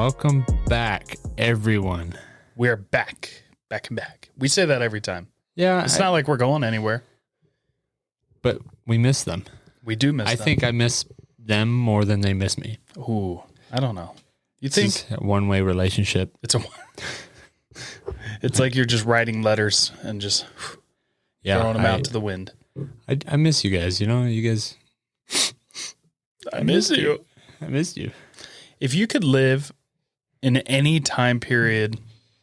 Welcome back, everyone. We're back. Back and back. We say that every time. Yeah. It's not like we're going anywhere. But we miss them. We do miss them. I think I miss them more than they miss me. Ooh, I don't know. You It's think? just a one-way relationship. It's like you're just writing letters and just throwing them out to the wind. I miss you guys. You know, you guys. I miss you. I missed you. If you could live in any time period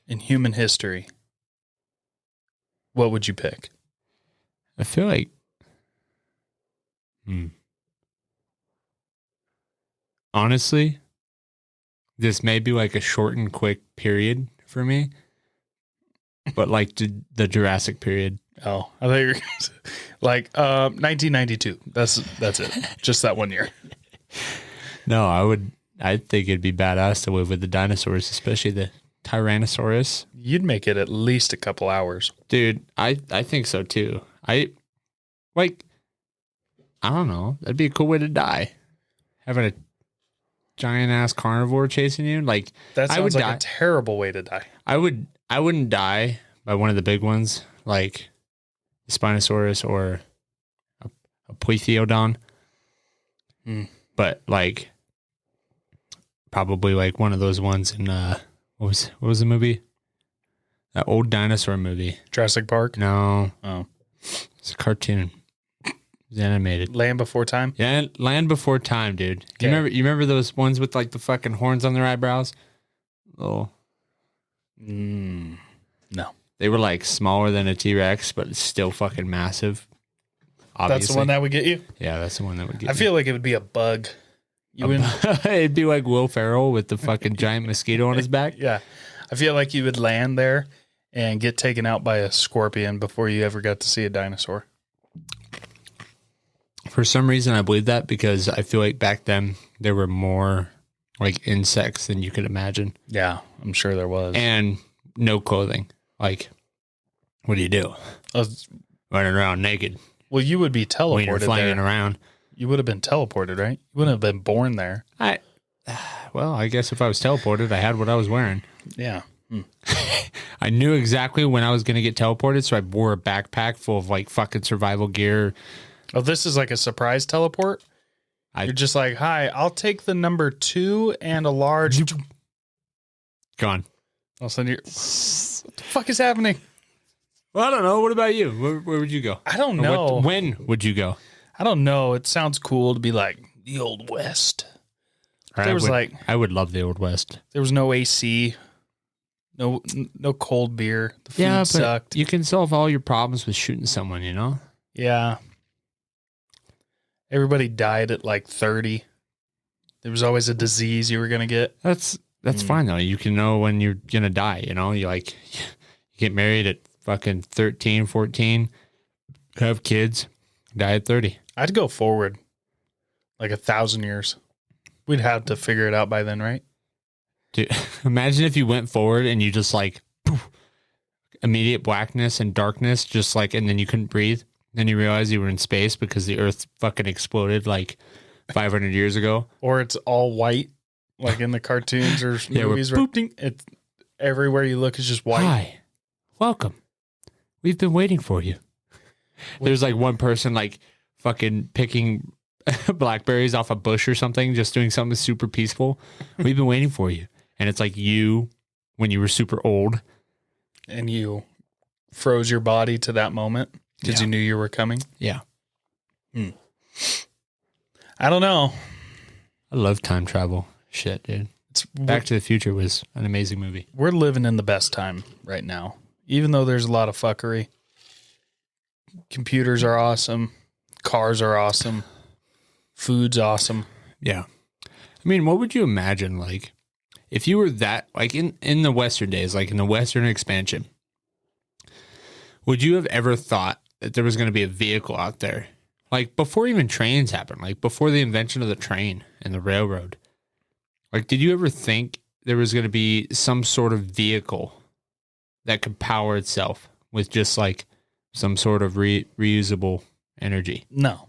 in human history, what would you pick? I feel like. Honestly, this may be like a short and quick period for me, but like the Jurassic period. Oh, I thought you were gonna say, like 1992. That's it. Just that 1 year. No, I think it'd be badass to live with the dinosaurs, especially the Tyrannosaurus. You'd make it at least a couple hours. Dude, I think so too. I don't know. That'd be a cool way to die. Having a giant ass carnivore chasing you. Like that sounds like a terrible way to die. I wouldn't die by one of the big ones, like the Spinosaurus or a Pleithiodon. But like probably like one of those ones in what was the movie? That old dinosaur movie. Jurassic Park? No. Oh. It's a cartoon. It's animated. Land Before Time? Yeah, Land Before Time, dude. Okay. You remember those ones with like the fucking horns on their eyebrows? Oh. No. They were like smaller than a T-Rex, but it's still fucking massive. Obviously. That's the one that would get you? Yeah, that's the one that would get I feel like it would be a bug. It'd be like Will Ferrell with the fucking giant mosquito on his back. Yeah. I feel like you would land there and get taken out by a scorpion before you ever got to see a dinosaur. For some reason, I believe that because I feel like back then there were more like insects than you could imagine. Yeah, I'm sure there was. And no clothing. Like, what do you do? Running around naked. Well, you would be teleported when you're flying there. Around. You would have been teleported, right? You wouldn't have been born there. Well, I guess if I was teleported, I had what I was wearing. Yeah. I knew exactly when I was going to get teleported, so I wore a backpack full of like fucking survival gear. Oh, this is like a surprise teleport? You're just like, hi, I'll take the number 2 and a large. Gone. All of a sudden, what the fuck is happening? Well, I don't know. What about you? Where would you go? I don't know. When would you go? I don't know. It sounds cool to be like the Old West. I would love the Old West. There was no AC, no cold beer. The food sucked. You can solve all your problems with shooting someone, you know? Yeah. Everybody died at like 30. There was always a disease you were going to get. That's fine though. You can know when you're going to die, you know? You get married at fucking 13, 14, have kids, die at 30. I'd go forward like 1,000 years. We'd have to figure it out by then, right? Dude, imagine if you went forward and you just like poof, immediate blackness and darkness, just like, and then you couldn't breathe. Then you realize you were in space because the Earth fucking exploded like 500 years ago. Or it's all white, like in the cartoons or movies. It's everywhere you look is just white. Hi, welcome. We've been waiting for you. There's like one person like fucking picking blackberries off a bush or something, just doing something super peaceful. We've been waiting for you. And it's like you when you were super old. And you froze your body to that moment because you knew you were coming. Yeah. I don't know. I love time travel. Shit, dude. Back to the Future was an amazing movie. We're living in the best time right now. Even though there's a lot of fuckery. Computers are awesome. Cars are awesome. Food's awesome. Yeah. I mean, what would you imagine, like, if you were that, like, in the Western days, like in the Western expansion, would you have ever thought that there was going to be a vehicle out there? Like, before even trains happened, like, before the invention of the train and the railroad. Like, did you ever think there was going to be some sort of vehicle that could power itself with just, like, some sort of reusable energy? No.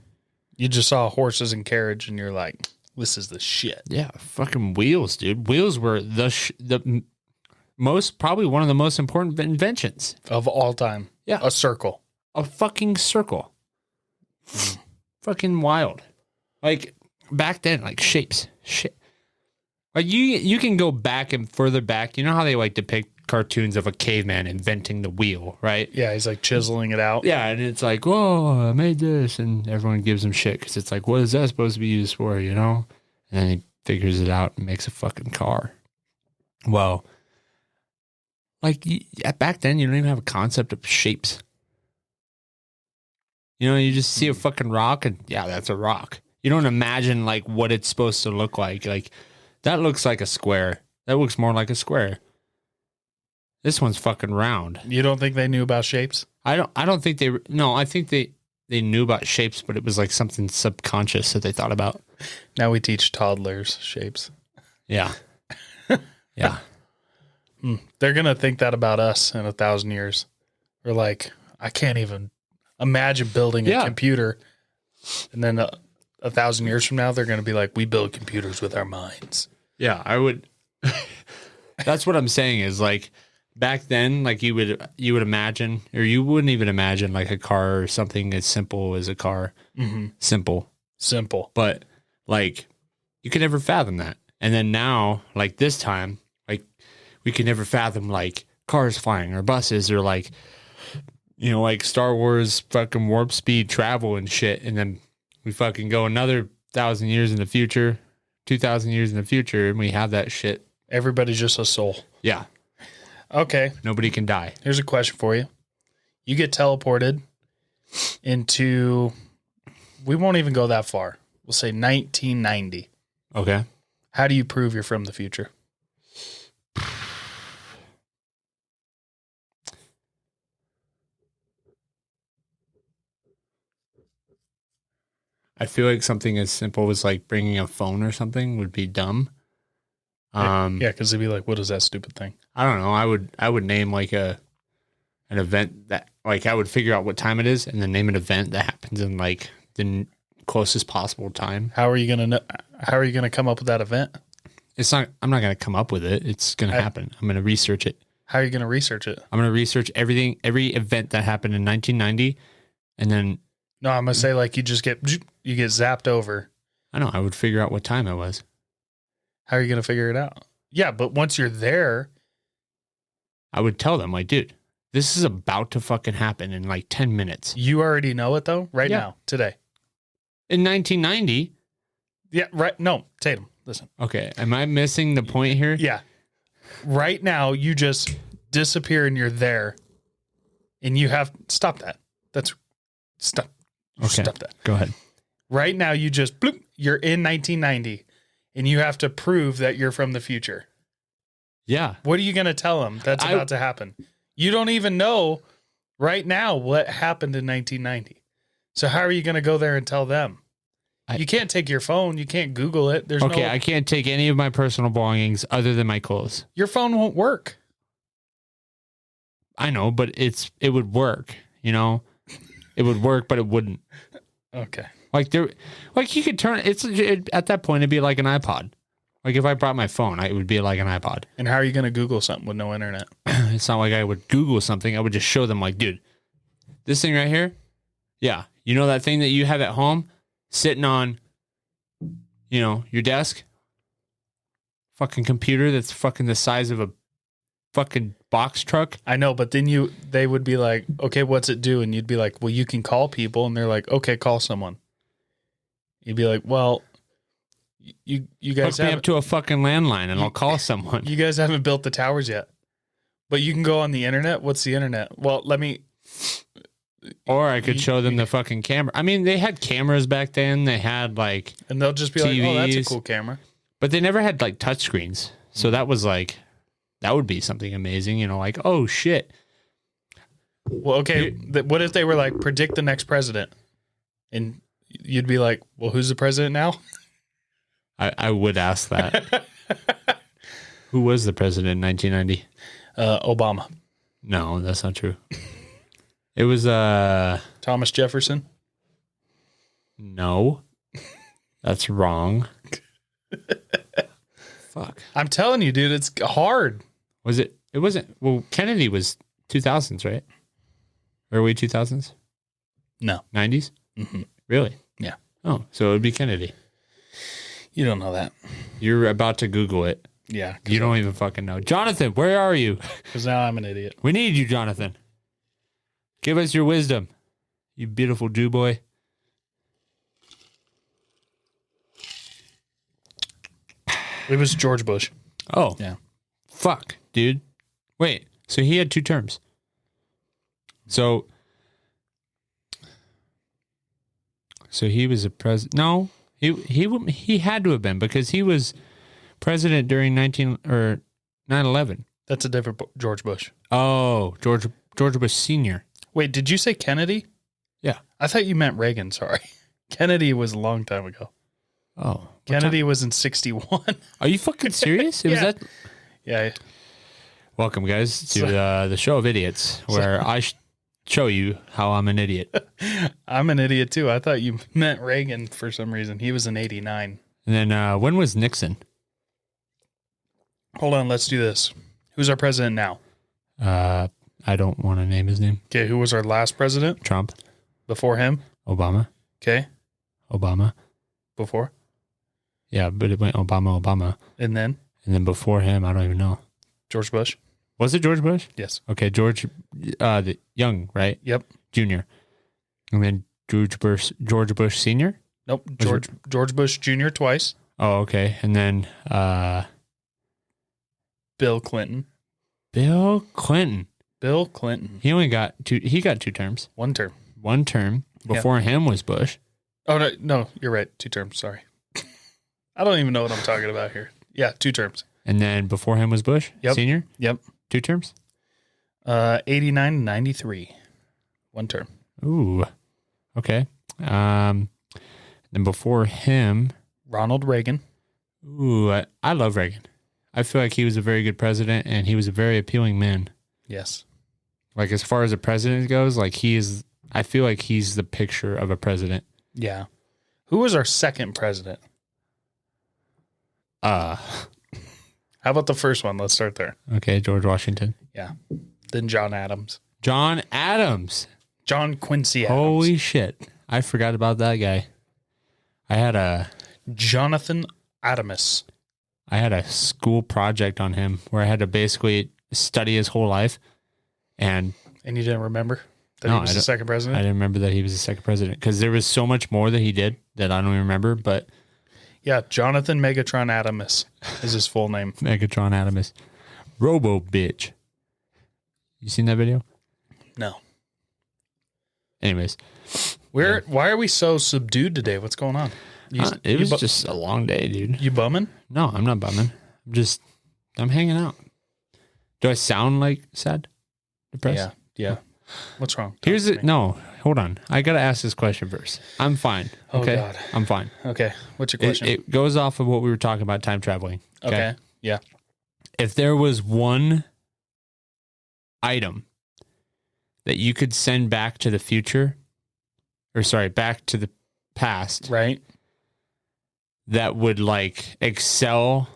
You just saw horses and carriage and you're like, This is the shit. Yeah, fucking wheels, dude. Wheels were the most, probably one of the most important inventions Of all time. Yeah. A circle. A fucking circle. Fucking wild. Like back then, like shapes, shit. Like you can go back and further back. You know how they like depict cartoons of a caveman inventing the wheel, right? Yeah, he's like chiseling it out. Yeah, and it's like, whoa, I made this, and everyone gives him shit because it's like, what is that supposed to be used for, you know? And then he figures it out and makes a fucking car. Well, like back then, you don't even have a concept of shapes. You know, you just see a fucking rock, and yeah, that's a rock. You don't imagine like what it's supposed to look like. Like that looks like a square. That looks more like a square. This one's fucking round. You don't think they knew about shapes? I don't think they. No, I think they knew about shapes, but it was like something subconscious that they thought about. Now we teach toddlers shapes. Yeah, yeah. They're gonna think that about us in 1,000 years. We're like, I can't even imagine building a computer, and then 1,000 years from now, they're gonna be like, we build computers with our minds. Yeah, I would. That's what I'm saying is like back then, like you would imagine, or you wouldn't even imagine like a car or something as simple as a car. Mm-hmm. Simple. But like you could never fathom that. And then now, like this time, like we could never fathom like cars flying or buses or like, you know, like Star Wars fucking warp speed travel and shit. And then we fucking go another 1,000 years in the future, 2,000 years in the future, and we have that shit. Everybody's just a soul. Yeah. Okay. Nobody can die. Here's a question for you. You get teleported into, we won't even go that far. We'll say 1990. Okay. How do you prove you're from the future? I feel like something as simple as like bringing a phone or something would be dumb. Yeah, because they'd be like, what is that stupid thing? I don't know. I would name like an event that like I would figure out what time it is and then name an event that happens in like the closest possible time. How are you gonna know? How are you gonna come up with that event? It's not. I'm not gonna come up with it. It's gonna happen. I'm gonna research it. How are you gonna research it? I'm gonna research every event that happened in 1990, and then. No, I'm gonna say like you get zapped over. I know. I would figure out what time it was. How are you gonna figure it out? Yeah, but once you're there, I would tell them like, dude, this is about to fucking happen in like 10 minutes. You already know it though, right now, today. In 1990. Yeah, right. No, Tatum, listen. Okay, am I missing the point here? Yeah. Right now, you just disappear and you're there, and you have stop that. Stop. Okay. Stop that. Go ahead. Right now, you just bloop, you're in 1990, and you have to prove that you're from the future. Yeah. What are you going to tell them that's about to happen? You don't even know right now what happened in 1990. So how are you going to go there and tell them? You can't take your phone. You can't Google it. I can't take any of my personal belongings other than my clothes. Your phone won't work. I know, but it would work, you know? It would work, but it wouldn't. Okay. Like you could turn at that point it'd be like an iPod. Like if I brought my phone, it would be like an iPod. And how are you going to Google something with no internet? It's not like I would Google something. I would just show them like, dude, this thing right here. Yeah. You know that thing that you have at home sitting on, you know, your desk? Fucking computer that's fucking the size of a fucking box truck. I know, but then they would be like, okay, what's it do? And you'd be like, well, you can call people. And they're like, okay, call someone. You'd be like, well, you guys hook me up to a fucking landline and I'll call someone. You guys haven't built the towers yet, but you can go on the internet. What's the internet? Well, or I could show them the fucking camera. I mean, they had cameras back then. They had like, and they'll just be TVs, like, oh, that's a cool camera. But they never had like touch screens. So that was like, that would be something amazing, you know, like, oh shit. Well, okay. What if they were like, predict the next president? And you'd be like, well, who's the president now? I would ask that. Who was the president in 1990? Obama. No, that's not true. It was Thomas Jefferson. No, that's wrong. Fuck. I'm telling you, dude, it's hard. Was it? It wasn't. Well, Kennedy was 2000s, right? Early 2000s? No. 90s? Mm-hmm. Really? Yeah. Oh, so it would be Kennedy. You don't know that. You're about to Google it. Yeah. You don't even fucking know. Jonathan, where are you? Because now I'm an idiot. We need you, Jonathan. Give us your wisdom, you beautiful Jew boy. It was George Bush. Oh. Yeah. Fuck, dude. Wait, so he had 2 terms. So he was a president. No, he had to have been because he was president during 9/11. That's a different George Bush. Oh, George Bush Sr. Wait, did you say Kennedy? Yeah. I thought you meant Reagan. Sorry. Kennedy was a long time ago. Oh. Kennedy was in 61. Are you fucking serious? It was that. Yeah. Welcome, guys, to the show of idiots, where I show you how I'm an idiot. I'm an idiot, too. I thought you meant Reagan for some reason. He was in 89. And then when was Nixon? Hold on. Let's do this. Who's our president now? I don't want to name his name. Okay. Who was our last president? Trump. Before him? Obama. Okay. Obama. Before? Yeah, but it went Obama. And then? And then before him, I don't even know. George Bush. Was it George Bush? Yes. Okay, George, the young, right? Yep. Junior. And then George Bush Senior? Nope. George Bush Jr. twice. Oh, okay. And then Bill Clinton. Bill Clinton. Bill Clinton. He only got 2. He got 2 terms. 1 term. 1 term. Before him was Bush. Oh, no, you're right. 2 terms. Sorry. I don't even know what I'm talking about here. Yeah, 2 terms. And then before him was Bush? Yep. Senior? Yep. 2 terms? 89 and 93. 1 term. Ooh. Okay. Then before him... Ronald Reagan. Ooh, I love Reagan. I feel like he was a very good president, and he was a very appealing man. Yes. Like, as far as a president goes, like, I feel like he's the picture of a president. Yeah. Who was our second president? How about the first one? Let's start there. Okay, George Washington. Yeah. Then John Adams. John Adams. John Quincy Adams. Holy shit. I forgot about that guy. I had a Jonathan Adamus. I had a school project on him where I had to basically study his whole life. And you didn't remember that he was the second president? I didn't remember that he was the second president because there was so much more that he did that I don't even remember. But yeah, Jonathan Megatron Adamus is his full name. Megatron Adamus. Robo bitch. You seen that video? No. Anyways. Why are we so subdued today? What's going on? It was just a long day, dude. You bumming? No, I'm not bumming. I'm hanging out. Do I sound like sad? Depressed? Yeah. What's wrong? No, hold on. I got to ask this question first. I'm fine. Okay. Oh, God. I'm fine. Okay. What's your question? It goes off of what we were talking about, time traveling. Okay. Yeah. If there was one item that you could send back to the future, back to the past. Right. That would like excel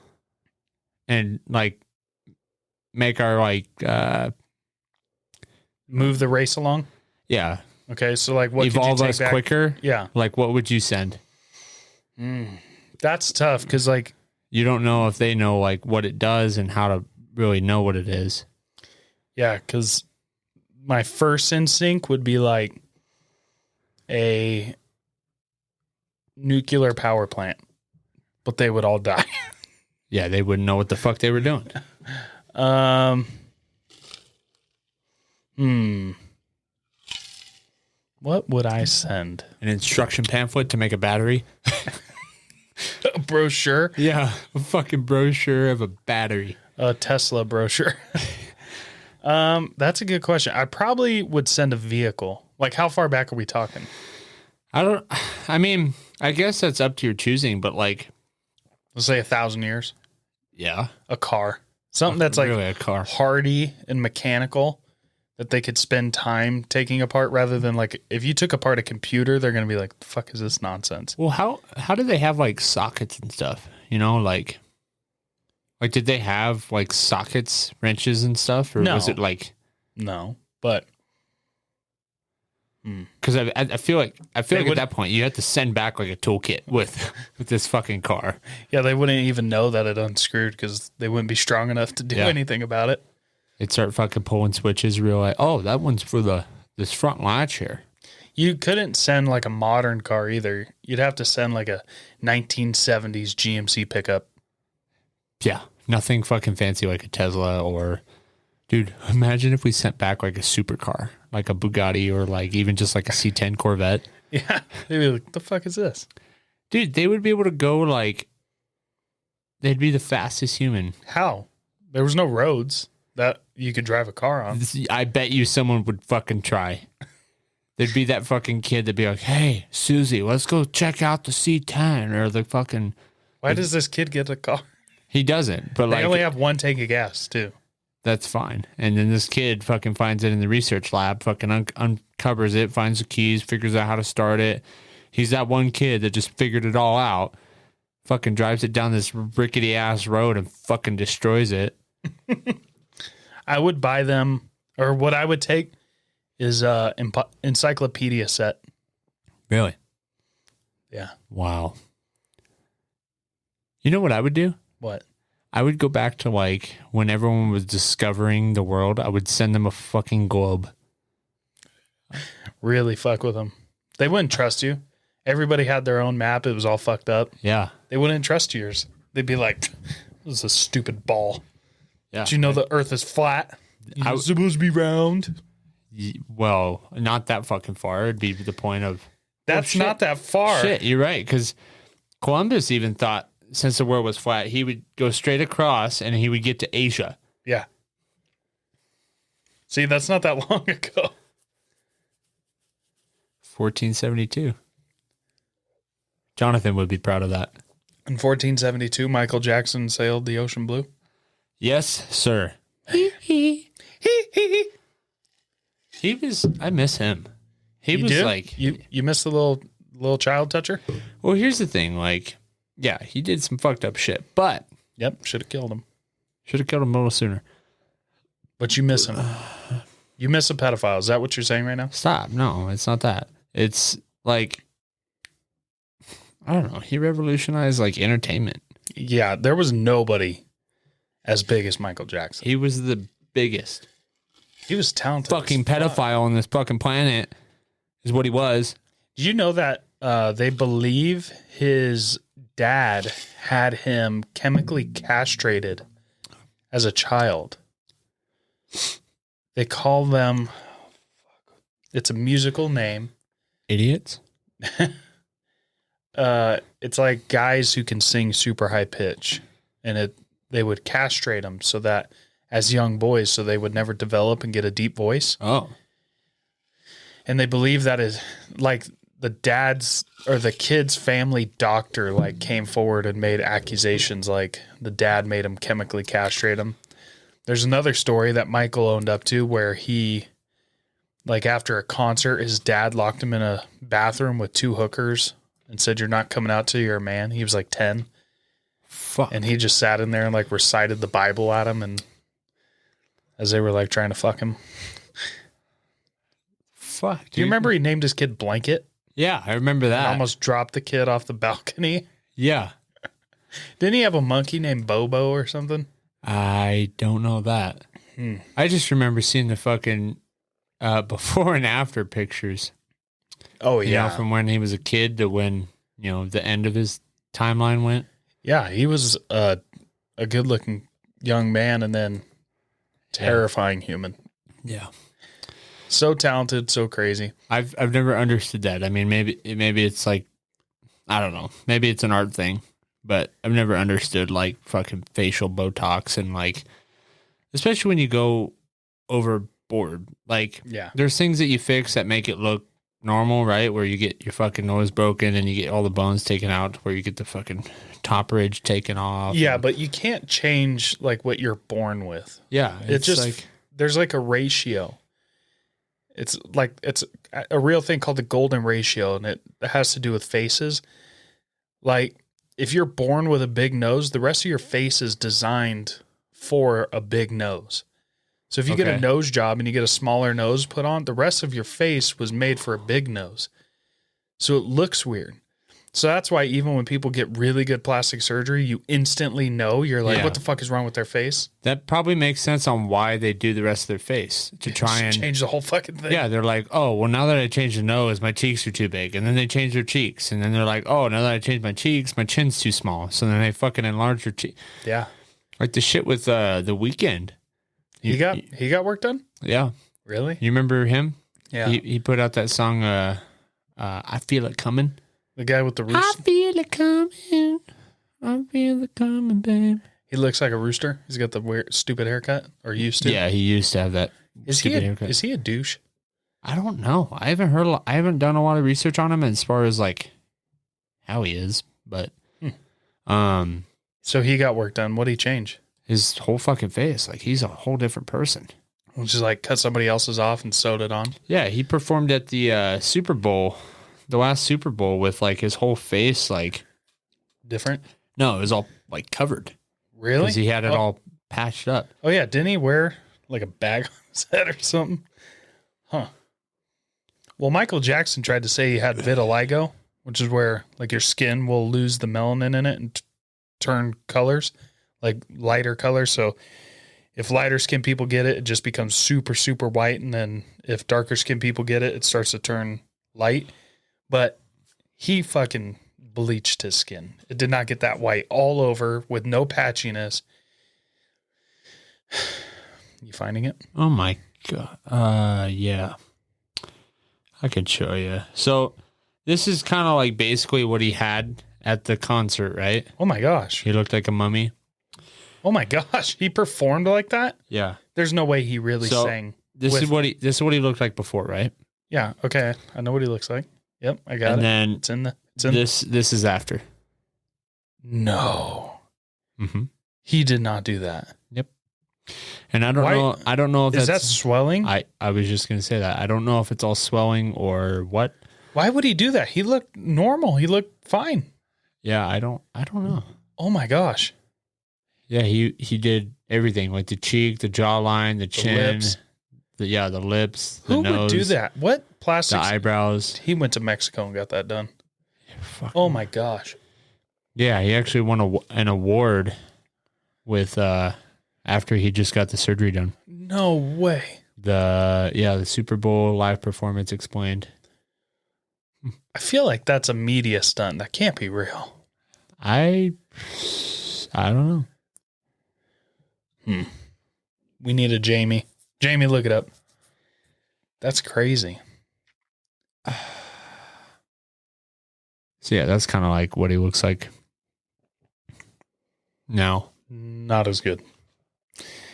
and like make our move the race along. Yeah. Okay. So like what evolve could you take us back? quicker. Yeah. Like what would you send? That's tough because like you don't know if they know like what it does and how to really know what it is. Yeah, because my first instinct would be like a nuclear power plant, but they would all die. Yeah, they wouldn't know what the fuck they were doing. What would I send? An instruction pamphlet to make a battery. A brochure? Yeah, a fucking brochure of a battery. A Tesla brochure. That's a good question. I probably would send a vehicle. Like, how far back are we talking? I guess that's up to your choosing, but like, let's say 1,000 years. Yeah. A car. Something that's like really a car. Hardy and mechanical that they could spend time taking apart rather than like, if you took apart a computer, they're going to be like, the fuck is this nonsense? Well, how do they have like sockets and stuff? You know, like did they have like sockets, wrenches, and stuff, or was it like no? But because I feel like at that point you had to send back like a toolkit with this fucking car. Yeah, they wouldn't even know that it unscrewed because they wouldn't be strong enough to do anything about it. They'd start fucking pulling switches, realize, oh, that one's for this front latch here. You couldn't send like a modern car either. You'd have to send like a 1970s GMC pickup. Yeah, nothing fucking fancy like a Tesla or, dude, imagine if we sent back like a supercar, like a Bugatti or like even just like a C10 Corvette. Yeah, they'd be like, the fuck is this? Dude, they would be able to go like, they'd be the fastest human. How? There was no roads that you could drive a car on. I bet you someone would fucking try. There'd be that fucking kid that'd be like, hey, Susie, let's go check out the C10 or the fucking. Why does this kid get a car? He doesn't, but they only have one tank of gas too. That's fine. And then this kid fucking finds it in the research lab, fucking uncovers it, finds the keys, figures out how to start it. He's that one kid that just figured it all out, fucking drives it down this rickety ass road and fucking destroys it. I would buy them, or what I would take is encyclopedia set. Really? Yeah. Wow. You know what I would do? What? I would go back to like when everyone was discovering the world. I would send them a fucking globe. Really fuck with them. They wouldn't trust you. Everybody had their own map. It was all fucked up. Yeah. They wouldn't trust yours. They'd be like, this is a stupid ball. Yeah. Did you know the earth is flat? It's supposed to be round. Well, not that fucking far. It'd be the point of... That's not that far. Shit, you're right. Because Columbus even thought since the world was flat, he would go straight across and he would get to Asia. Yeah. See, that's not that long ago. 1472. Jonathan would be proud of that. In 1472, Micheal Jackson sailed the ocean blue. Yes, sir. He was... I miss him. He was like... You miss the little child toucher? Well, here's the thing. Like, yeah, he did some fucked up shit, but... Yep, should have killed him. Should have killed him a little sooner. But you miss him. You miss a pedophile. Is that what you're saying right now? Stop. No, it's not that. It's like... I don't know. He revolutionized like entertainment. Yeah, there was nobody as big as Micheal Jackson. He was the biggest. He was talented. Fucking pedophile on this fucking planet is what he was. Did you know that they believe his dad had him chemically castrated as a child? They call them... It's a musical name. Idiots? It's like guys who can sing super high pitch, and they would castrate them so that as young boys, so they would never develop and get a deep voice. Oh, and they believe that is like the dad's or the kid's family doctor like came forward and made accusations like the dad made him chemically castrate him. There's another story that Michael owned up to where he, like after a concert, his dad locked him in a bathroom with two hookers and said, "You're not coming out till you're a man." He was like 10. fuck. And he just sat in there and like recited the Bible at him, and as they were like trying to fuck him. Fuck. Dude. Do you remember he named his kid Blanket? Yeah, I remember that. Almost dropped the kid off the balcony. Yeah. Didn't he have a monkey named Bobo or something? I don't know that. I just remember seeing the fucking before and after pictures. Oh, You know, from when he was a kid to when, you know, the end of his timeline went. Yeah, he was a good-looking young man and then terrifying human. Yeah. So talented, so crazy. I've never understood that. I mean, maybe it's like, I don't know. Maybe it's an art thing, but I've never understood like fucking facial Botox and like, especially when you go overboard. Like, there's things that you fix that make it look normal, right? Where you get your fucking nose broken and you get all the bones taken out, where you get the fucking top ridge taken off. Yeah, but you can't change like what you're born with. Yeah, it's just like there's like a ratio. It's like it's a real thing called the golden ratio, and it has to do with faces. Like if you're born with a big nose, the rest of your face is designed for a big nose. So if you get a nose job and you get a smaller nose put on, the rest of your face was made for a big nose. So it looks weird. So that's why even when people get really good plastic surgery, you instantly know. You're like, what the fuck is wrong with their face? That probably makes sense on why they do the rest of their face, to try and change the whole fucking thing. Yeah, they're like, oh, well, now that I changed the nose, my cheeks are too big. And then they change their cheeks. And then they're like, oh, now that I changed my cheeks, my chin's too small. So then they fucking enlarge their cheek. Yeah. Like the shit with The Weeknd. He got work done? Yeah. Really? You remember him? Yeah. He put out that song, I Feel It Coming. The guy with the rooster. I feel it coming. I feel it coming, babe. He looks like a rooster. He's got the weird, stupid haircut, or used to. Yeah, he used to have that stupid haircut. Is he a douche? I don't know. I haven't done a lot of research on him as far as like how he is, but so he got work done. What did he change? His whole fucking face. Like he's a whole different person. Which is like cut somebody else's off and sewed it on. Yeah, he performed at the Super Bowl, the last Super Bowl, with like his whole face like different. No, it was all like covered. Really? Because he had it all patched up. Oh yeah, didn't he wear like a bag on his head or something? Huh. Well, Micheal Jackson tried to say he had vitiligo, which is where like your skin will lose the melanin in it and turn colors, like lighter colors. So if lighter skin people get it, it just becomes super, super white. And then if darker skin people get it, it starts to turn light. But he fucking bleached his skin. It did not get that white all over with no patchiness. You finding it? Oh my God. Yeah. I could show you. So this is kind of like basically what he had at the concert, right? Oh my gosh. He looked like a mummy. Oh my gosh. He performed like that? Yeah. There's no way he really sang. This is what he looked like before, right? Yeah. Okay. I know what he looks like. Yep. I got it. And then it's in this is after. No. Mm-hmm. He did not do that. Yep. And I don't know if is that swelling? I was just gonna say that. I don't know if it's all swelling or what. Why would he do that? He looked normal. He looked fine. Yeah, I don't know. Oh my gosh. Yeah, he did everything, like the cheek, the jawline, the chin, lips. the lips, the Who nose. would do that? What plastic? The eyebrows. He went to Mexico and got that done. Fuck. Oh my gosh. Yeah, he actually won an award with after he just got the surgery done. No way. The Super Bowl live performance explained. I feel like that's a media stunt. That can't be real. I don't know. We need a Jamie. Jamie, look it up. That's crazy. So yeah, that's kind of like what he looks like now. Not as good.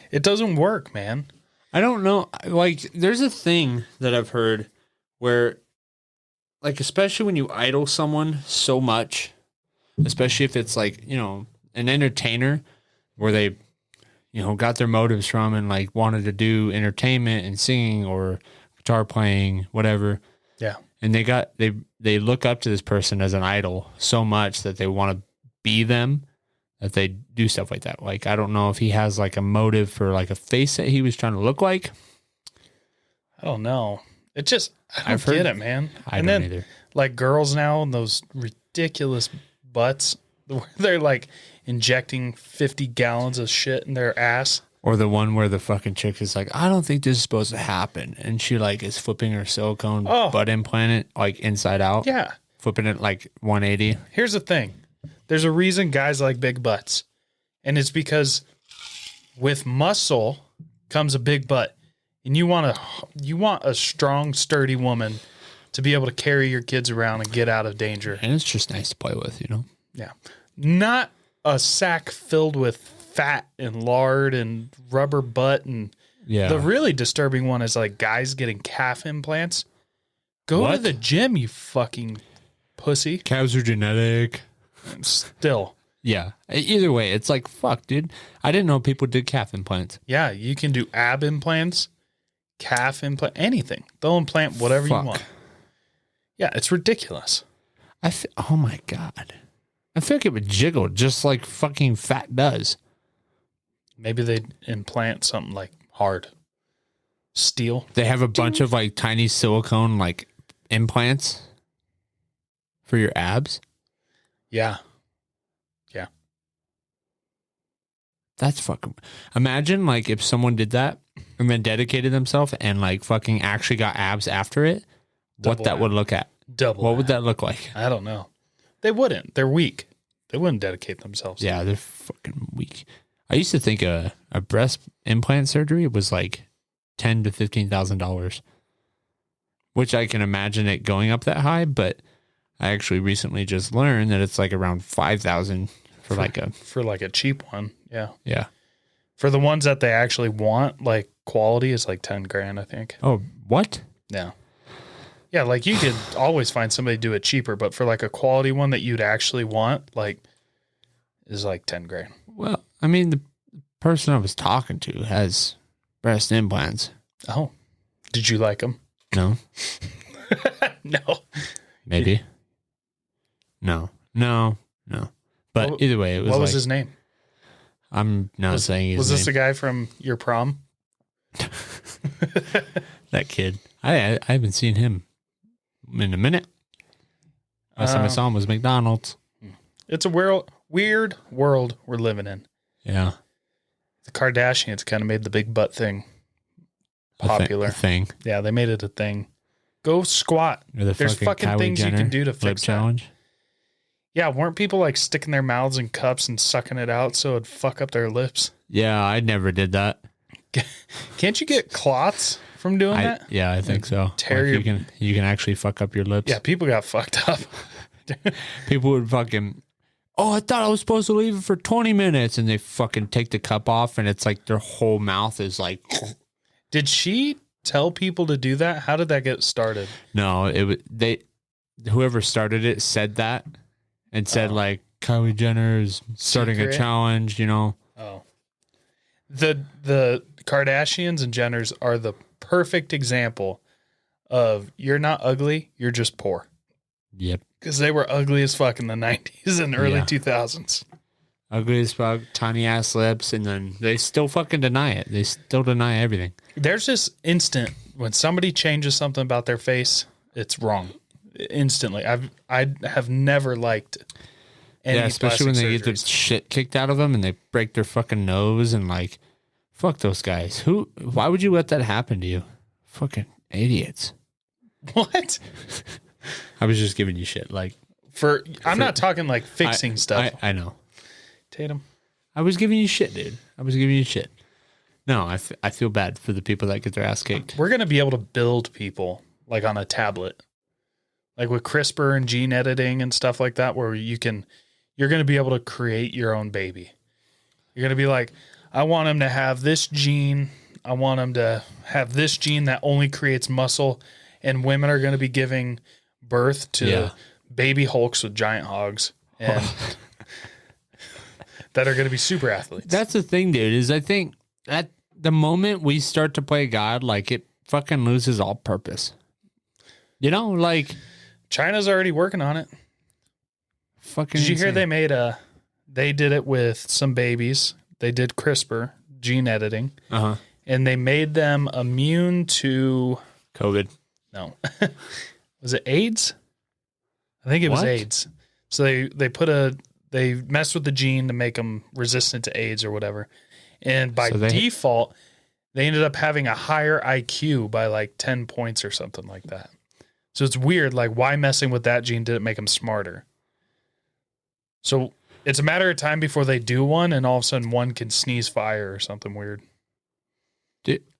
It doesn't work, man. I don't know. Like, there's a thing that I've heard where, like, especially when you idol someone so much, especially if it's like, you know, an entertainer where they, you know, got their motives from and like wanted to do entertainment and singing or guitar playing, whatever. Yeah. And they look up to this person as an idol so much that they want to be them, that they do stuff like that. Like, I don't know if he has like a motive for like a face that he was trying to look like. I don't know. It just, I don't get it, man. I don't either. Like girls now, and those ridiculous butts where they're like injecting 50 gallons of shit in their ass. Or the one where the fucking chick is like, I don't think this is supposed to happen. And she like is flipping her silicone butt implant like inside out. Yeah. Flipping it like 180. Here's the thing. There's a reason guys like big butts. And it's because with muscle comes a big butt. And you want a strong, sturdy woman to be able to carry your kids around and get out of danger. And it's just nice to play with, you know? Yeah. Not a sack filled with fat and lard and rubber butt. And the really disturbing one is like guys getting calf implants. Go to the gym, you fucking pussy. Calves are genetic. Still. Yeah. Either way, it's like, fuck, dude. I didn't know people did calf implants. Yeah, you can do ab implants, calf implant, anything. They'll implant whatever you want. Yeah, it's ridiculous. Oh my God. I feel like it would jiggle just like fucking fat does. Maybe they'd implant something like hard steel. They have a bunch of like tiny silicone like implants for your abs. Yeah. That's fucking. Imagine like if someone did that and then dedicated themselves and like fucking actually got abs after it. What that would look at? What would that look like? I don't know. They wouldn't. They're weak. They wouldn't dedicate themselves. Yeah, they're fucking weak. I used to think a breast implant surgery was like $10,000 to $15,000, which I can imagine it going up that high. But I actually recently just learned that it's like around $5,000 for like a cheap one. Yeah. Yeah. For the ones that they actually want, like quality is like 10 grand, I think. Oh, what? Yeah. Yeah. Like you could always find somebody to do it cheaper, but for like a quality one that you'd actually want, like is like 10 grand. Well, I mean, the person I was talking to has breast implants. Oh, did you like them? No. No. Maybe. No. But either way, it was what was his name? I'm not saying his name. Was this a guy from your prom? That kid. I haven't seen him in a minute. Last time I saw him was McDonald's. It's a weird world we're living in. Yeah. The Kardashians kind of made the big butt thing popular. A thing. Yeah, they made it a thing. Go squat. There's fucking things you can do to fix that. Challenge. Yeah, weren't people like sticking their mouths in cups and sucking it out so it'd fuck up their lips? Yeah, I never did that. Can't you get clots from doing that? Yeah, I think so. Tear like you can actually fuck up your lips. Yeah, people got fucked up. People would fucking, I thought I was supposed to leave it for 20 minutes, and they fucking take the cup off, and it's like their whole mouth is like. Did she tell people to do that? How did that get started? No, whoever started it said that. And said like Kylie Jenner is starting a challenge, you know. Oh, the Kardashians and Jenners are the perfect example of you're not ugly, you're just poor. Yep. Because they were ugly as fuck in the 90s and early 2000s. Ugly as fuck, tiny ass lips, and then they still fucking deny it. They still deny everything. There's this instant when somebody changes something about their face, it's wrong. Instantly. I have never liked any especially when they surgeries. get the shit kicked out of them and they break their fucking nose and like, fuck those guys. Why would you let that happen to you? Fucking idiots. What? I was just giving you shit. Like I'm not talking like fixing stuff. I know. Tatum. I was giving you shit, dude. I was giving you shit. No, I feel bad for the people that get their ass kicked. We're going to be able to build people like on a tablet. Like with CRISPR and gene editing and stuff like that, where you're going to be able to create your own baby. You're going to be like, I want him to have this gene. I want him to have this gene that only creates muscle. And women are going to be giving birth to baby Hulks with giant hogs and that are going to be super athletes. That's the thing, dude, is I think at the moment we start to play God, like it fucking loses all purpose. You know, like... China's already working on it. Fucking Did you insane. hear they did it with some babies. They did CRISPR, gene editing. Uh-huh. And they made them immune to COVID. No. Was it AIDS? I think it was AIDS. So they messed with the gene to make them resistant to AIDS or whatever. And by default, they ended up having a higher IQ by like 10 points or something like that. So it's weird, like why messing with that gene didn't make them smarter. So it's a matter of time before they do one, and all of a sudden one can sneeze fire or something weird.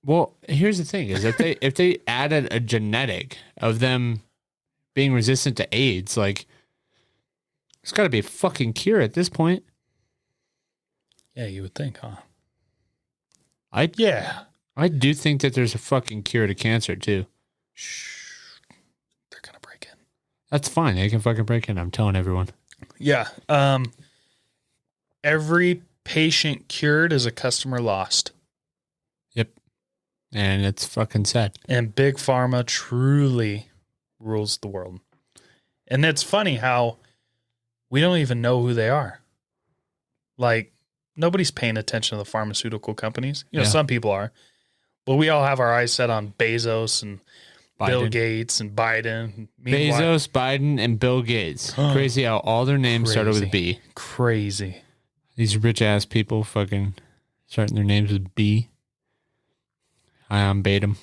Well, here's the thing: is if they added a genetic of them being resistant to AIDS, like it's got to be a fucking cure at this point. Yeah, you would think, huh? I do think that there's a fucking cure to cancer too. Shh. They're gonna break in. That's fine. They can fucking break in. I'm telling everyone. Yeah. Every patient cured is a customer lost. Yep. And it's fucking sad. And Big Pharma truly rules the world. And it's funny how we don't even know who they are. Like, nobody's paying attention to the pharmaceutical companies. You know, some people are. But we all have our eyes set on Bezos and Bill Gates and Biden. Bezos, Biden, and Bill Gates. Crazy how all their names started with B. Crazy. These rich-ass people fucking starting their names with B. Hi, I'm Batum.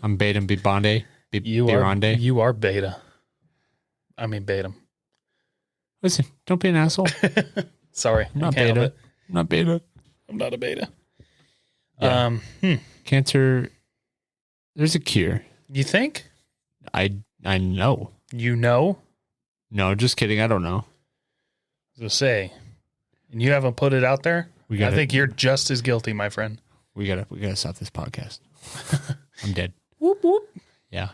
I'm Batum Bibonde. Deronde. You are Beta. I mean, Batum. Listen, don't be an asshole. Sorry. I'm not Beta. I'm not Beta. I'm not a Beta. Yeah. Cancer, there's a cure. You think? I know. You know? No, just kidding. I don't know. To say, and you haven't put it out there. I think you're just as guilty, my friend. We gotta stop this podcast. I'm dead. Whoop whoop. Yeah.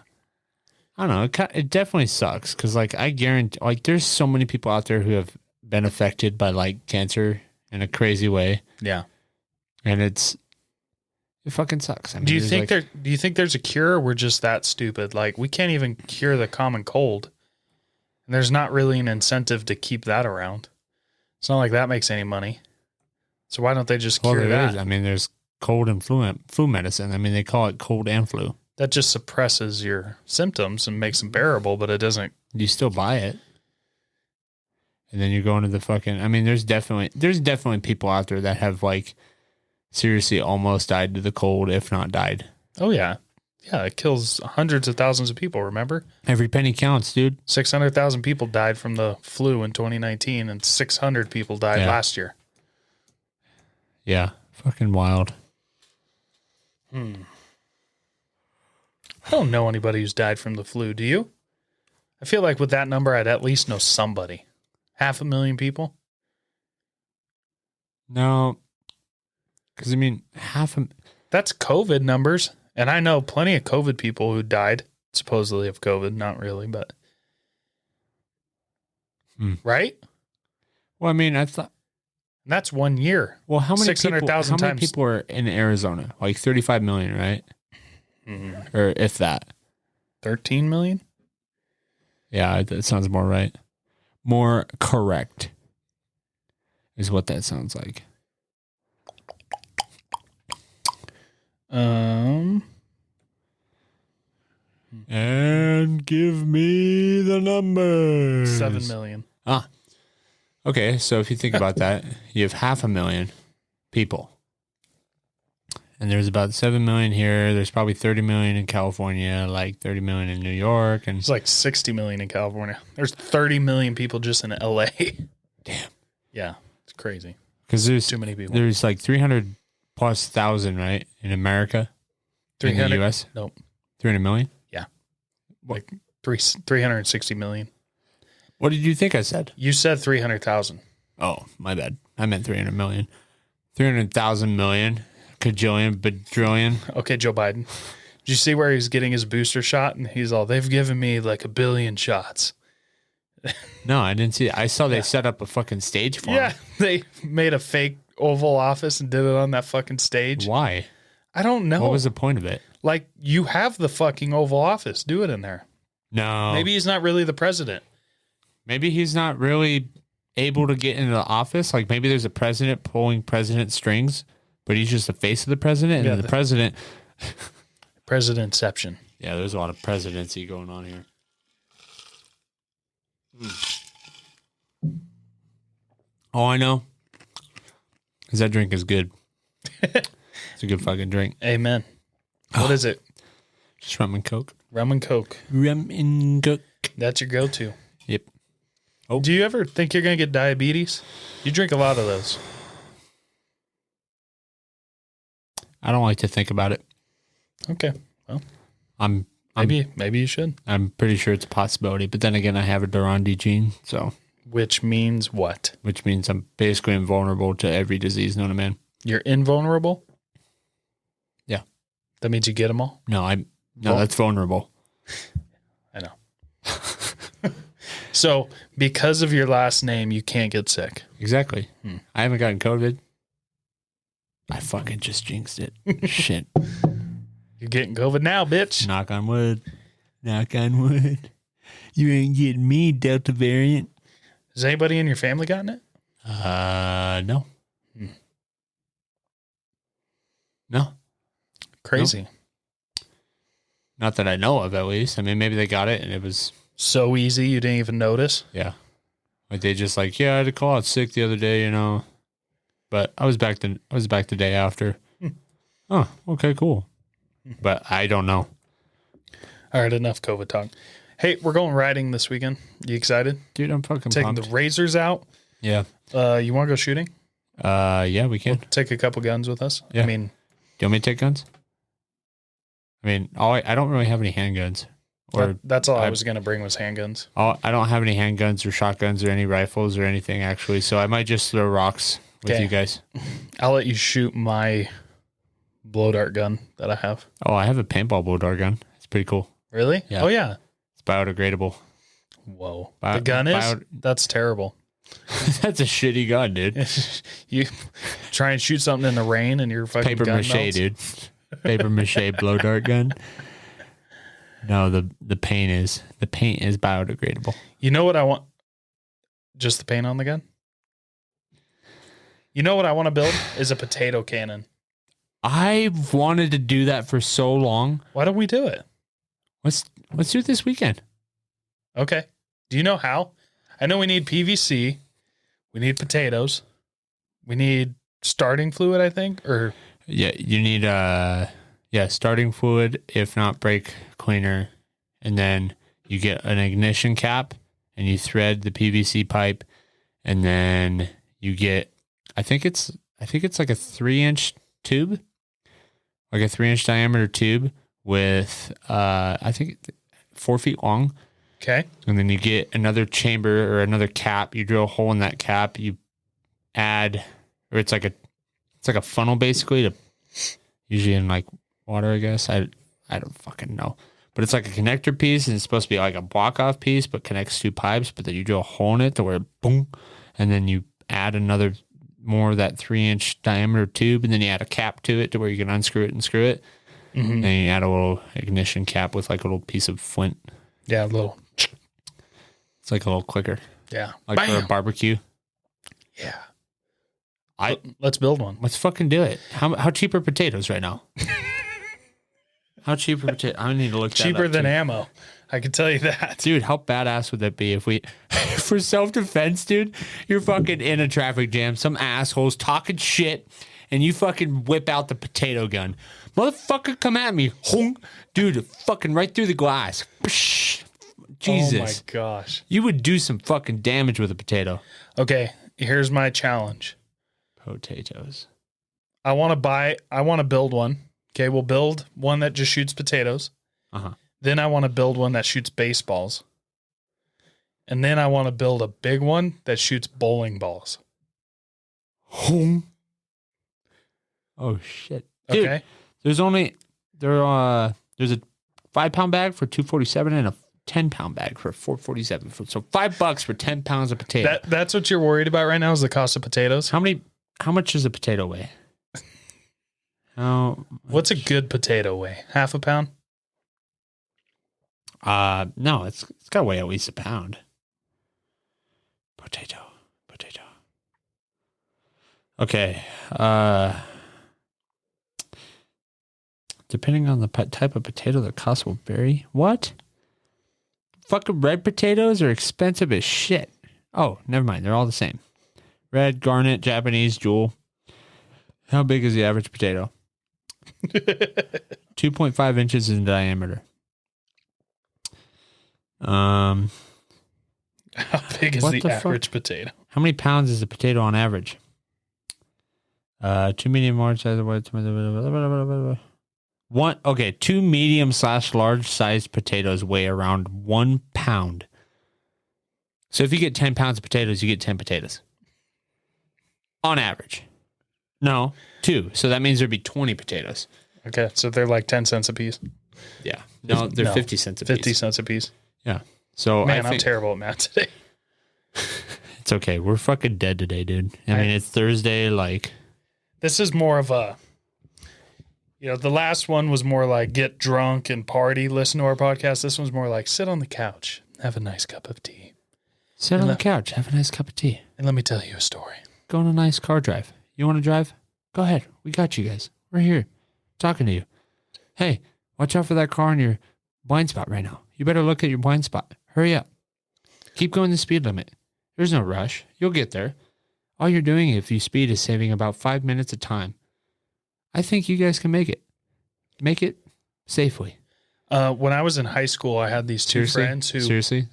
I don't know. It definitely sucks because, like, I guarantee, like, there's so many people out there who have been affected by, like, cancer in a crazy way. Yeah. And it fucking sucks. I mean, do you think there's a cure? Or we're just that stupid. Like, we can't even cure the common cold. And there's not really an incentive to keep that around. It's not like that makes any money. So why don't they just cure that? I mean, there's cold and flu medicine. I mean, they call it cold and flu. That just suppresses your symptoms and makes them bearable, but it doesn't. You still buy it. And then you go into the fucking, I mean, there's definitely people out there that have, like, seriously almost died to the cold, if not died. Oh, yeah. Yeah, it kills hundreds of thousands of people, remember? Every penny counts, dude. 600,000 people died from the flu in 2019, and 600 people died last year. Yeah, fucking wild. I don't know anybody who's died from the flu, do you? I feel like with that number, I'd at least know somebody. 500,000 people? No. Because, I mean, That's COVID numbers. And I know plenty of COVID people who died, supposedly of COVID. Not really, but. Right? Well, I mean, I thought. And that's 1 year. Well, how many 600,000 How many people are in Arizona? Like 35 million, right? Mm-hmm. Or if that. 13 million? Yeah, that sounds more right. More correct is what that sounds like. And give me the numbers. 7 million. Okay, so if you think about that, you have 500,000 people. And there's about 7 million here. There's probably 30 million in California, like 30 million in New York. And it's like 60 million in California. There's 30 million people just in LA. Damn. Yeah, it's crazy. Because there's too many people. There's like 300 plus thousand, right, in America? 300? In the U.S.? Nope. 300 million? Yeah. Like 360 million. What did you think I said? You said 300,000. Oh, my bad. I meant 300 million. 300,000 million. Kajillion, badrillion. Okay, Joe Biden. Did you see where he's getting his booster shot? And he's all, they've given me like 1 billion shots. No, I didn't see it. I saw they set up a fucking stage for him. Yeah, they made a fake Oval Office and did it on that fucking stage. Why? I don't know. What was the point of it? Like, you have the fucking Oval Office. Do it in there. No. Maybe he's not really the president. Maybe he's not really able to get into the office. Like, maybe there's a president pulling president strings, but he's just the face of the president. And the president... Presidentception. Yeah, there's a lot of presidency going on here. All I know is that drink is good. It's a good fucking drink. Amen. What is it? Just rum and Coke. Rum and Coke. Rum and Coke. That's your go-to. Yep. Oh. Do you ever think you're going to get diabetes? You drink a lot of those. I don't like to think about it. Okay. Well, maybe you should. I'm pretty sure it's a possibility, but then again, I have a Deronde gene, so. Which means what? Which means I'm basically invulnerable to every disease known to man. You're invulnerable? Yeah. That means you get them all? No, that's vulnerable. I know. So, because of your last name, you can't get sick. Exactly. I haven't gotten COVID. I fucking just jinxed it. Shit. You're getting COVID now, bitch. Knock on wood. Knock on wood. You ain't getting me, Delta variant. Has anybody in your family gotten it? No. No. Crazy. Nope. Not that I know of, at least. I mean, maybe they got it and it was so easy you didn't even notice. Yeah. Like they just like, yeah, I had to call out sick the other day, you know. But I was back the day after. Oh, okay, cool. But I don't know. All right, enough COVID talk. Hey, we're going riding this weekend. You excited? Dude, I'm fucking taking pumped. the razors out. Yeah. You want to go shooting? Yeah, we can. We'll take a couple guns with us. Yeah. I mean, do you want me to take guns? I mean, I don't really have any handguns. Or that's all I was going to bring was handguns. I don't have any handguns or shotguns or any rifles or anything, actually. So I might just throw rocks with you guys. I'll let you shoot my blow dart gun that I have. Oh, I have a paintball blow dart gun. It's pretty cool. Really? Yeah. Oh, yeah. It's biodegradable. Whoa. The gun is? That's terrible. That's a shitty gun, dude. You try and shoot something in the rain and your fucking paper gun mache, melts? dude. Paper mache blow dart gun. No, the paint is biodegradable. You know what I want? Just the paint on the gun? You know what I want to build is a potato cannon. I've wanted to do that for so long. Why don't we do it? Let's do it this weekend. Okay. Do you know how? I know we need PVC. We need potatoes. We need starting fluid, I think, or yeah, you need starting fluid, if not brake cleaner, and then you get an ignition cap and you thread the PVC pipe, and then you get I think it's like a 3-inch tube, like a 3-inch diameter tube with I think 4 feet long. Okay. And then you get another chamber or another cap. You drill a hole in that cap. You add, or it's like a funnel basically, to usually in like water, I guess. I don't fucking know. But it's like a connector piece, and it's supposed to be like a block off piece, but connects 2 pipes. But then you drill a hole in it to where boom, and then you add another more of that 3-inch diameter tube, and then you add a cap to it to where you can unscrew it and screw it. Mm-hmm. Then you add a little ignition cap with like a little piece of flint. Yeah, a little. It's like a little clicker. Yeah. Like for a barbecue. Yeah. Let's build one. Let's fucking do it. How cheap are potatoes right now? How cheap are potatoes? I need to look that cheaper up than too. ammo. I can tell you that. Dude, how badass would that be if we, for self-defense, dude, you're fucking in a traffic jam, some assholes talking shit, and you fucking whip out the potato gun. Motherfucker, come at me. Dude, fucking right through the glass. Jesus. Oh my gosh. You would do some fucking damage with a potato. Okay, here's my challenge. Potatoes. I want to build one. Okay, we'll build one that just shoots potatoes. Uh-huh. Then I want to build one that shoots baseballs. And then I want to build a big one that shoots bowling balls. Oh shit. Dude, okay. There's a 5-pound bag for $247 and a 10-pound bag for $447. So $5 for 10 pounds of potato. That's what you're worried about right now is the cost of potatoes? How much does a potato weigh? What's a good potato weigh? Half a pound? No, it's got to weigh at least a pound. Potato. Okay. Depending on the type of potato, the cost will vary. What? Fucking red potatoes are expensive as shit. Oh, never mind. They're all the same. Red, garnet, Japanese, jewel. How big is the average potato? 2.5 inches in diameter. How big is the average potato? How many pounds is a potato on average? 2 medium large size. 2 medium/large sized potatoes weigh around 1 pound. So if you get 10 pounds of potatoes, you get 10 potatoes. On average. No, 2. So that means there'd be 20 potatoes. Okay, so they're like 10 cents a piece. Yeah. No, they're 50 cents a piece. 50 cents a piece. Yeah. So man, I'm terrible at math today. It's okay. We're fucking dead today, dude. I mean, it's Thursday. Like, this is more of a, the last one was more like get drunk and party, listen to our podcast. This one's more like sit on the couch, Have a nice cup of tea. Sit on the couch. Have a nice cup of tea. And let me tell you a story. Go on a nice car drive. You want to drive? Go ahead. We got you guys. We're here talking to you. Hey, watch out for that car in your blind spot right now. You better look at your blind spot. Hurry up. Keep going the speed limit. There's no rush. You'll get there. All you're doing if you speed is saving about 5 minutes of time. I think you guys can make it. Make it safely. When I was in high school, I had these two friends who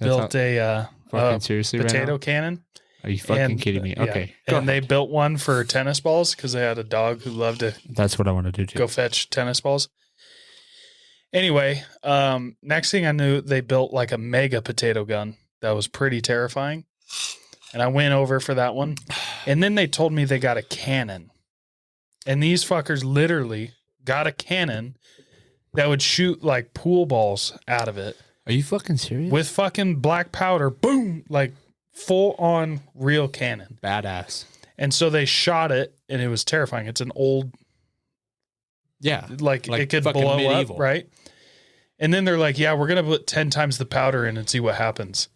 built a potato cannon. Are you fucking kidding me? Okay. Yeah. And they built one for tennis balls because they had a dog who loved to. That's what I want to do too. Go fetch tennis balls. Anyway, next thing I knew, they built like a mega potato gun that was pretty terrifying. And I went over for that one. And then they told me they got a cannon. And these fuckers literally got a cannon that would shoot like pool balls out of it. Are you fucking serious? With fucking black powder. Boom. Like full on real cannon. Badass. And so they shot it and it was terrifying. It's an old. Yeah. Like it could blow medieval. Up. Right. And then they're like, yeah, we're going to put 10 times the powder in and see what happens.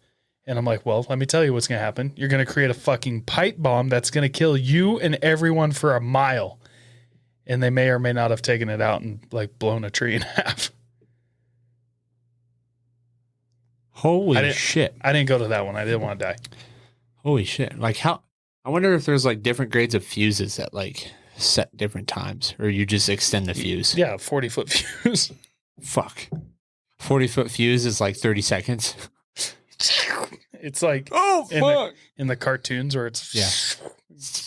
And I'm like, well, let me tell you what's going to happen. You're going to create a fucking pipe bomb that's going to kill you and everyone for a mile. And they may or may not have taken it out and like blown a tree in half. Holy shit. I didn't go to that one. I didn't want to die. Holy shit. Like how, I wonder if there's like different grades of fuses that like set different times or you just extend the fuse. Yeah. 40-foot fuse. Fuck. 40-foot fuse is like 30 seconds. It's like in the cartoons where it's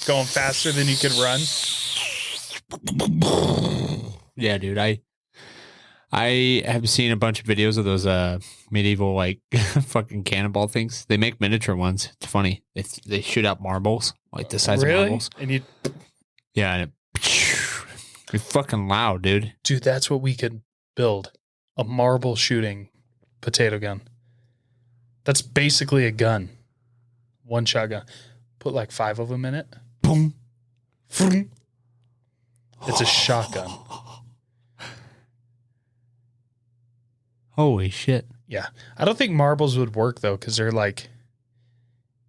going faster than you can run. Yeah, dude. I have seen a bunch of videos of those medieval like fucking cannonball things. They make miniature ones. It's funny. They shoot out marbles like the size of marbles. And you, and it's fucking loud, dude. Dude, that's what we could build. A marble shooting potato gun. That's basically a gun. One shot gun. Put like 5 of them in it. Boom. Vroom. It's a shotgun. Holy shit. Yeah. I don't think marbles would work though, because they're like,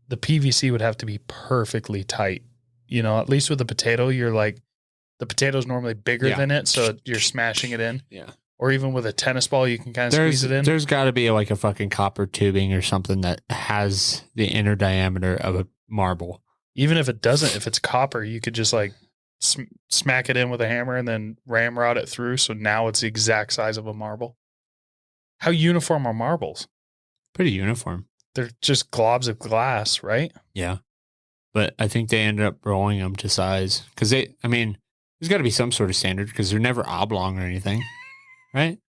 the PVC would have to be perfectly tight. You know, at least with a potato, you're like, the potato's normally bigger than it, so you're smashing it in. Yeah. Or even with a tennis ball, you can kind of squeeze it in. There's got to be like a fucking copper tubing or something that has the inner diameter of a marble. Even if it doesn't, if it's copper, you could just like smack it in with a hammer and then ramrod it through. So now it's the exact size of a marble. How uniform are marbles? Pretty uniform. They're just globs of glass, right? Yeah. But I think they ended up rolling them to size. Because there's got to be some sort of standard because they're never oblong or anything. Right?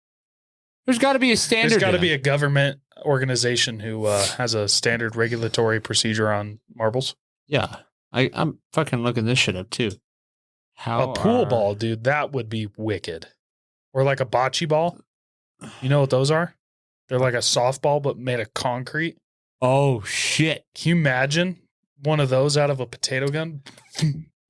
There's got to be a standard. There's got to be a government organization who has a standard regulatory procedure on marbles. Yeah. I'm fucking looking this shit up too. A pool ball, dude, that would be wicked. Or like a bocce ball. You know what those are? They're like a softball, but made of concrete. Oh, shit. Can you imagine one of those out of a potato gun?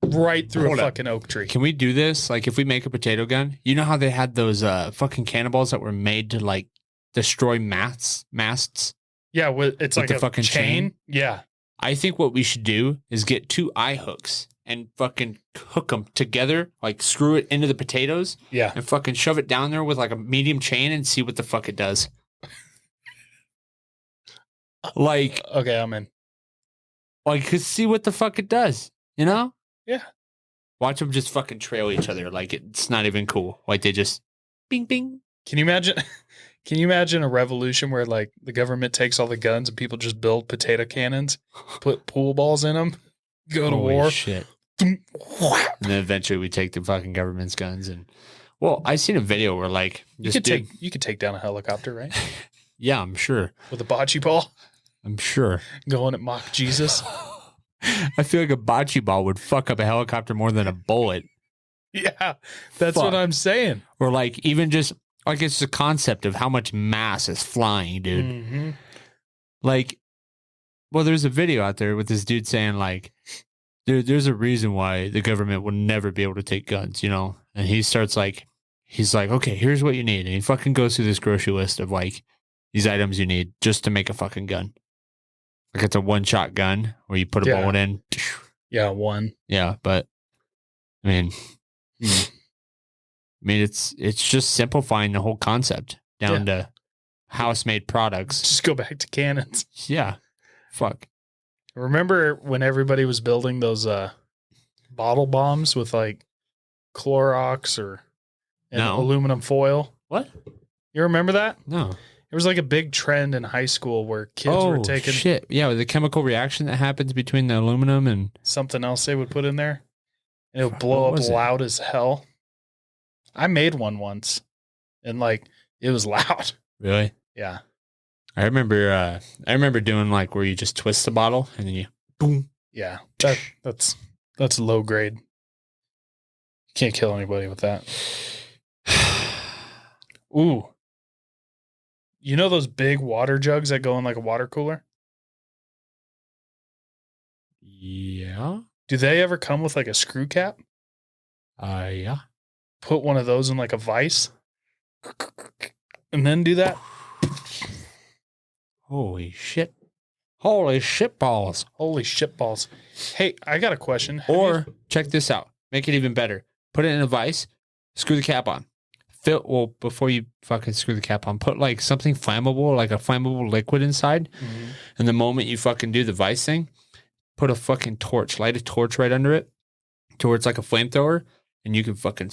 Right through a fucking oak tree. Can we do this? Like if we make a potato gun, you know how they had those fucking cannonballs that were made to like destroy masts? Yeah, it's like a fucking chain. Yeah. I think what we should do is get 2 eye hooks and fucking hook them together, like screw it into the potatoes. Yeah. And fucking shove it down there with like a medium chain and see what the fuck it does. Like, okay, I'm in. Like, see what the fuck it does, you know? Yeah. Watch them just fucking trail each other. Like it's not even cool. Like they just bing, bing. Can you imagine? Can you imagine a revolution where like the government takes all the guns and people just build potato cannons, put pool balls in them, go to war? Shit. And then eventually we take the fucking government's guns and, well, I seen a video where like you could take down a helicopter, right? Yeah, I'm sure. With a bocce ball. I'm sure. Going at Mach Jesus. I feel like a bocce ball would fuck up a helicopter more than a bullet. Yeah, that's what I'm saying. Or like even just like it's the concept of how much mass is flying, dude. Mm-hmm. Like, well, there's a video out there with this dude saying like, there's a reason why the government will never be able to take guns, you know? And he starts like, he's like, okay, here's what you need. And he fucking goes through this grocery list of like, these items you need just to make a fucking gun. Like it's a one-shot gun where you put a bullet in. Yeah, one. Yeah, but I mean, it's just simplifying the whole concept down to house-made products. Just go back to cannons. Yeah, fuck. Remember when everybody was building those bottle bombs with like Clorox or aluminum foil? What? You remember that? No. It was like a big trend in high school where kids were taking shit. Yeah, the chemical reaction that happens between the aluminum and something else they would put in there. And it would blow up loud as hell. I made one once and like it was loud. Really? Yeah. I remember doing like where you just twist the bottle and then you boom. Yeah. That's low grade. You can't kill anybody with that. Ooh. You know those big water jugs that go in like a water cooler? Yeah. Do they ever come with like a screw cap? Yeah. Put one of those in like a vise and then do that. Holy shit. Holy shit balls. Holy shit balls. Hey, I got a question. Or check this out. Make it even better. Put it in a vise, screw the cap on. Before you fucking screw the cap on, put like something flammable, like a flammable liquid inside. Mm-hmm. And the moment you fucking do the vise thing, put a fucking torch, light a torch right under it to where it's like a flamethrower, and you can fucking,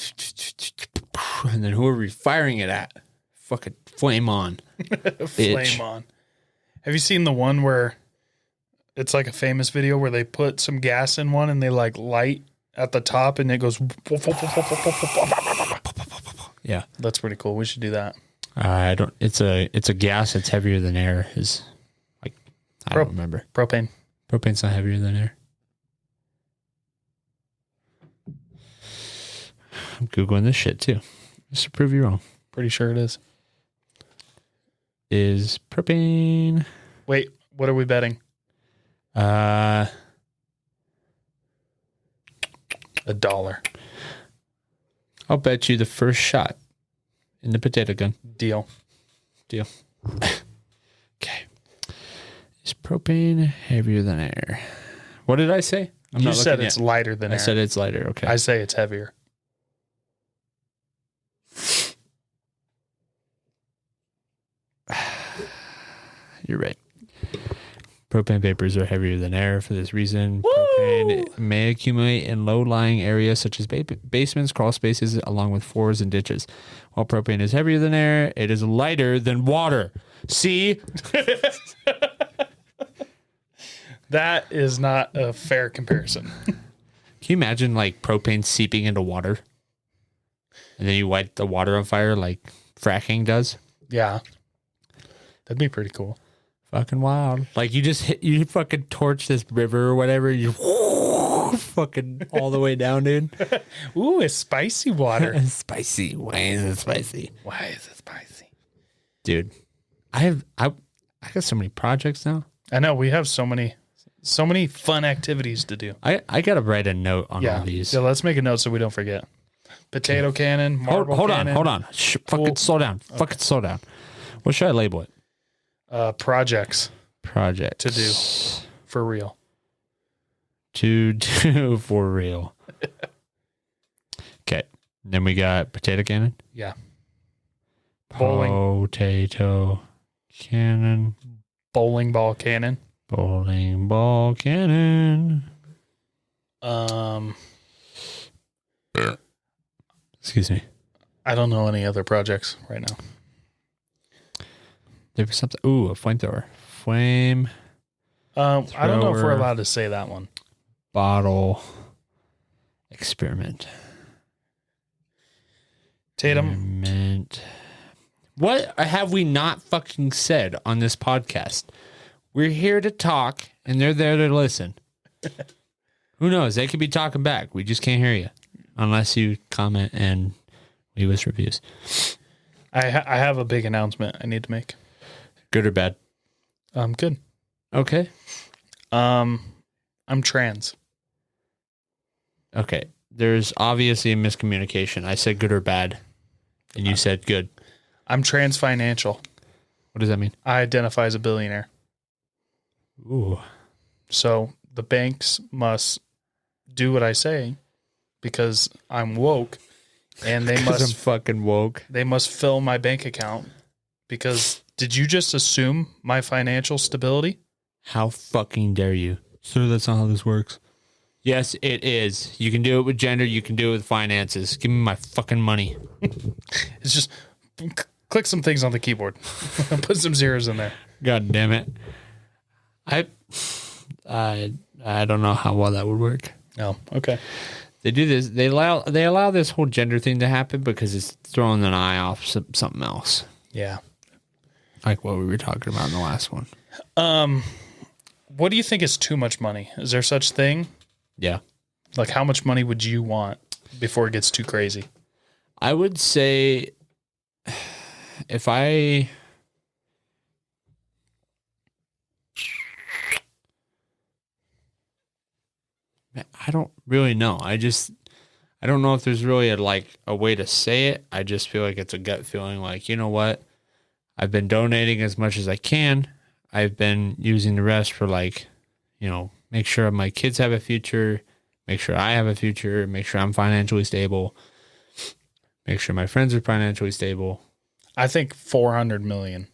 and then whoever you're firing it at, fucking flame on. Flame on. Have you seen the one where it's like a famous video where they put some gas in one and they like light at the top and it goes. Yeah, that's pretty cool. We should do that. I don't. It's a gas that's heavier than air. Is like I don't remember. Propane. Propane's not heavier than air. I'm googling this shit too, just to prove you wrong. Pretty sure it is. Is propane? Wait, what are we betting? $1. I'll bet you the first shot in the potato gun. Deal. Okay. Is propane heavier than air? What did I say? You said it's lighter than air. I said it's lighter. Okay. I say it's heavier. You're right. Propane vapors are heavier than air for this reason. Woo! Propane may accumulate in low-lying areas such as basements, crawl spaces, along with floors and ditches. While propane is heavier than air, it is lighter than water. See? That is not a fair comparison. Can you imagine like propane seeping into water? And then you light the water on fire like fracking does? Yeah. That'd be pretty cool. Fucking wild. Like you fucking torch this river or whatever, you fucking all the way down, dude. Ooh, it's spicy water. It's spicy. Why is it spicy? Dude, I got so many projects now. I know, we have so many fun activities to do. I gotta write a note on all these. Yeah, let's make a note so we don't forget. Potato cannon, marble cannon. Hold on. Fucking slow down. Okay. Fucking slow down. What should I label it? Projects. Project to do for real. To do for real. Okay. Then we got potato cannon. Yeah. Potato cannon. Bowling ball cannon. Bowling ball cannon. Excuse me. I don't know any other projects right now. There was something. Ooh, a flamethrower. Flame. I don't know if we're allowed to say that one. Bottle. Experiment. Tatum. Experiment. What have we not fucking said on this podcast? We're here to talk, and they're there to listen. Who knows? They could be talking back. We just can't hear you unless you comment and leave us reviews. I have a big announcement I need to make. Good or bad? Good. Okay. I'm trans. Okay. There's obviously a miscommunication. I said good or bad, and you said good. I'm trans financial. What does that mean? I identify as a billionaire. Ooh. So the banks must do what I say because I'm woke, and they must. I'm fucking woke. They must fill my bank account because did you just assume my financial stability? How fucking dare you? Sir, that's not how this works. Yes, it is. You can do it with gender. You can do it with finances. Give me my fucking money. It's just click some things on the keyboard. Put some zeros in there. God damn it. I don't know how well that would work. Oh, okay. They do this. They allow this whole gender thing to happen because it's throwing an eye off something else. Yeah. Like what we were talking about in the last one. What do you think is too much money? Is there such thing? Yeah. Like how much money would you want before it gets too crazy? I would say if I don't really know. I don't know if there's really a way to say it. I just feel like it's a gut feeling like, you know what? I've been donating as much as I can. I've been using the rest for make sure my kids have a future, make sure I have a future, make sure I'm financially stable, make sure my friends are financially stable. I think 400 million.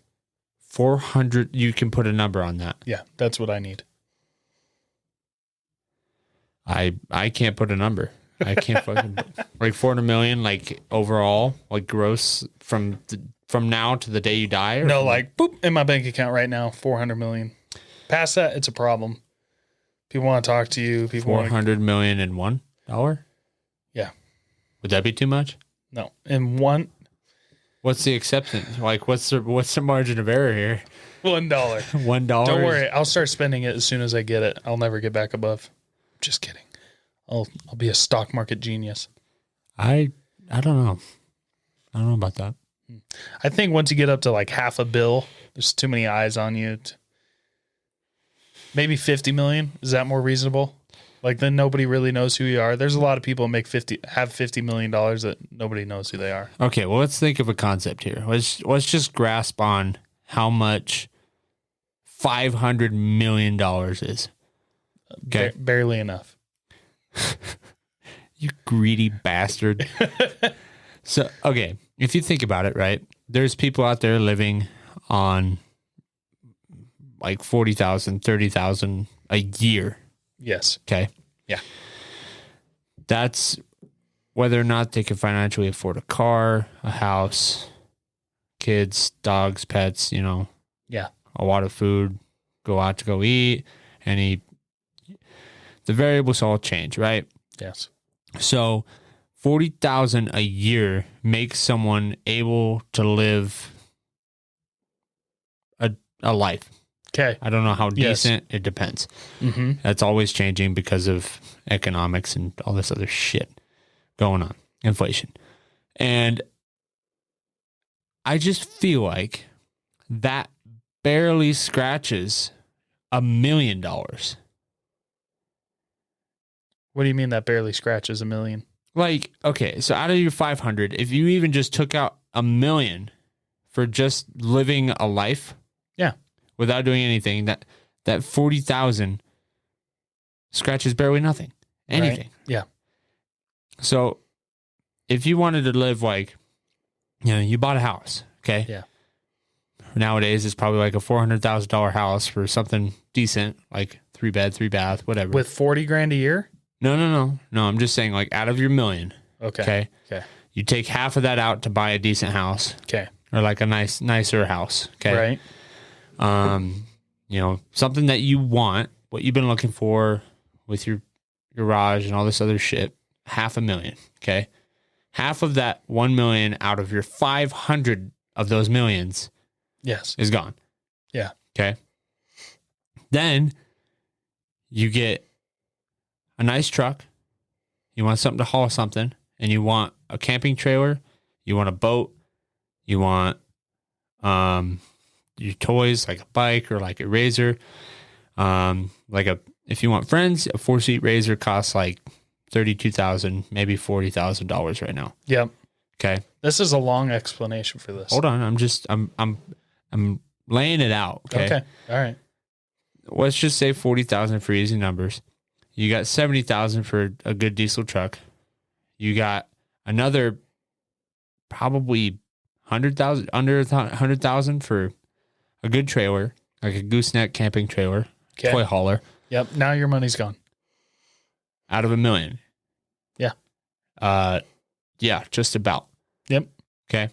400, you can put a number on that. Yeah, that's what I need. I can't put a number. I can't fucking 400 million overall, gross from now to the day you die. No, boop in my bank account right now, 400 million. Past that, it's a problem. People want to talk to you. People 400 million in $1? Yeah. Would that be too much? No, in one. What's the acceptance? What's the margin of error here? $1. $1. Don't worry, I'll start spending it as soon as I get it. I'll never get back above. Just kidding. I'll be a stock market genius. I don't know. I don't know about that. I think once you get up to half a bill, there's too many eyes on you. Maybe 50 million. Is that more reasonable? Then nobody really knows who you are. There's a lot of people who have $50 million that nobody knows who they are. Okay, well, let's think of a concept here. Let's just grasp on how much $500 million is. Okay. Barely enough. You greedy bastard. So, okay, if you think about it, right, there's people out there living on $40,000, $30,000 a year. Yes. Okay. Yeah. That's whether or not they can financially afford a car, a house, kids, dogs, pets, Yeah. a lot of food, go out to go eat, the variables all change, right? Yes. So $40,000 a year makes someone able to live a life. Okay. I don't know how decent. It depends. Mm-hmm. That's always changing because of economics and all this other shit going on, inflation. And I just feel like that barely scratches $1 million. What do you mean that barely scratches $1 million? Okay, so out of your 500, if you even just took out $1 million for just living a life, yeah, without doing anything, that 40,000 scratches barely nothing, anything. Right. Yeah. So if you wanted to live you bought a house, okay? Yeah. Nowadays, it's probably a $400,000 house for something decent, 3 bed, 3 bath, whatever. With $40,000 a year? No. I'm just saying, out of your $1 million. Okay. Okay. You take half of that out to buy a decent house. Okay. Or a nicer house. Okay. Right. Something that you want, what you've been looking for with your garage and all this other shit, $500,000. Okay. Half of that 1 million out of your 500 of those millions. Yes. Is gone. Yeah. Okay. Then you get a nice truck. You want something to haul something, and you want a camping trailer. You want a boat. You want your toys like a bike or a razor. If you want friends, a 4-seat razor costs $32,000, maybe $40,000 right now. Yep. Okay. This is a long explanation for this. Hold on. I'm laying it out. Okay. All right. Let's just say 40,000 for easy numbers. You got 70,000 for a good diesel truck. You got another probably 100,000, under 100,000 for a good trailer, like a gooseneck camping trailer, toy hauler. Yep. Now your money's gone. Out of $1 million. Yeah. Yeah, just about. Yep. Okay.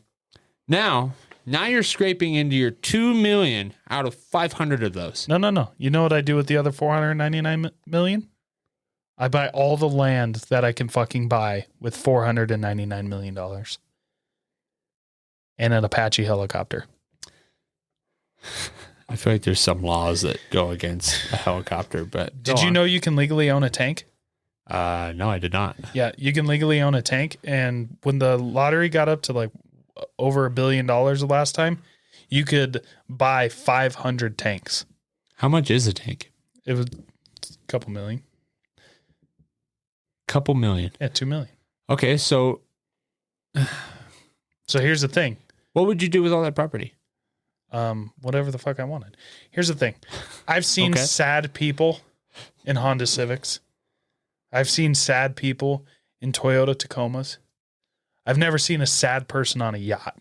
Now you're scraping into your 2 million out of 500 of those. No. You know what I do with the other 499 million? I buy all the land that I can fucking buy with $499 million. And an Apache helicopter. I feel like there's some laws that go against a helicopter, but did you know you can legally own a tank? No, I did not. Yeah, you can legally own a tank. And when the lottery got up to like over $1 billion the last time, you could buy 500 tanks. How much is a tank? It was a couple million. Couple million. Yeah, 2 million. Okay, so here's the thing. What would you do with all that property? Whatever the fuck I wanted. Here's the thing. I've seen sad people in Honda Civics. I've seen sad people in Toyota Tacomas. I've never seen a sad person on a yacht.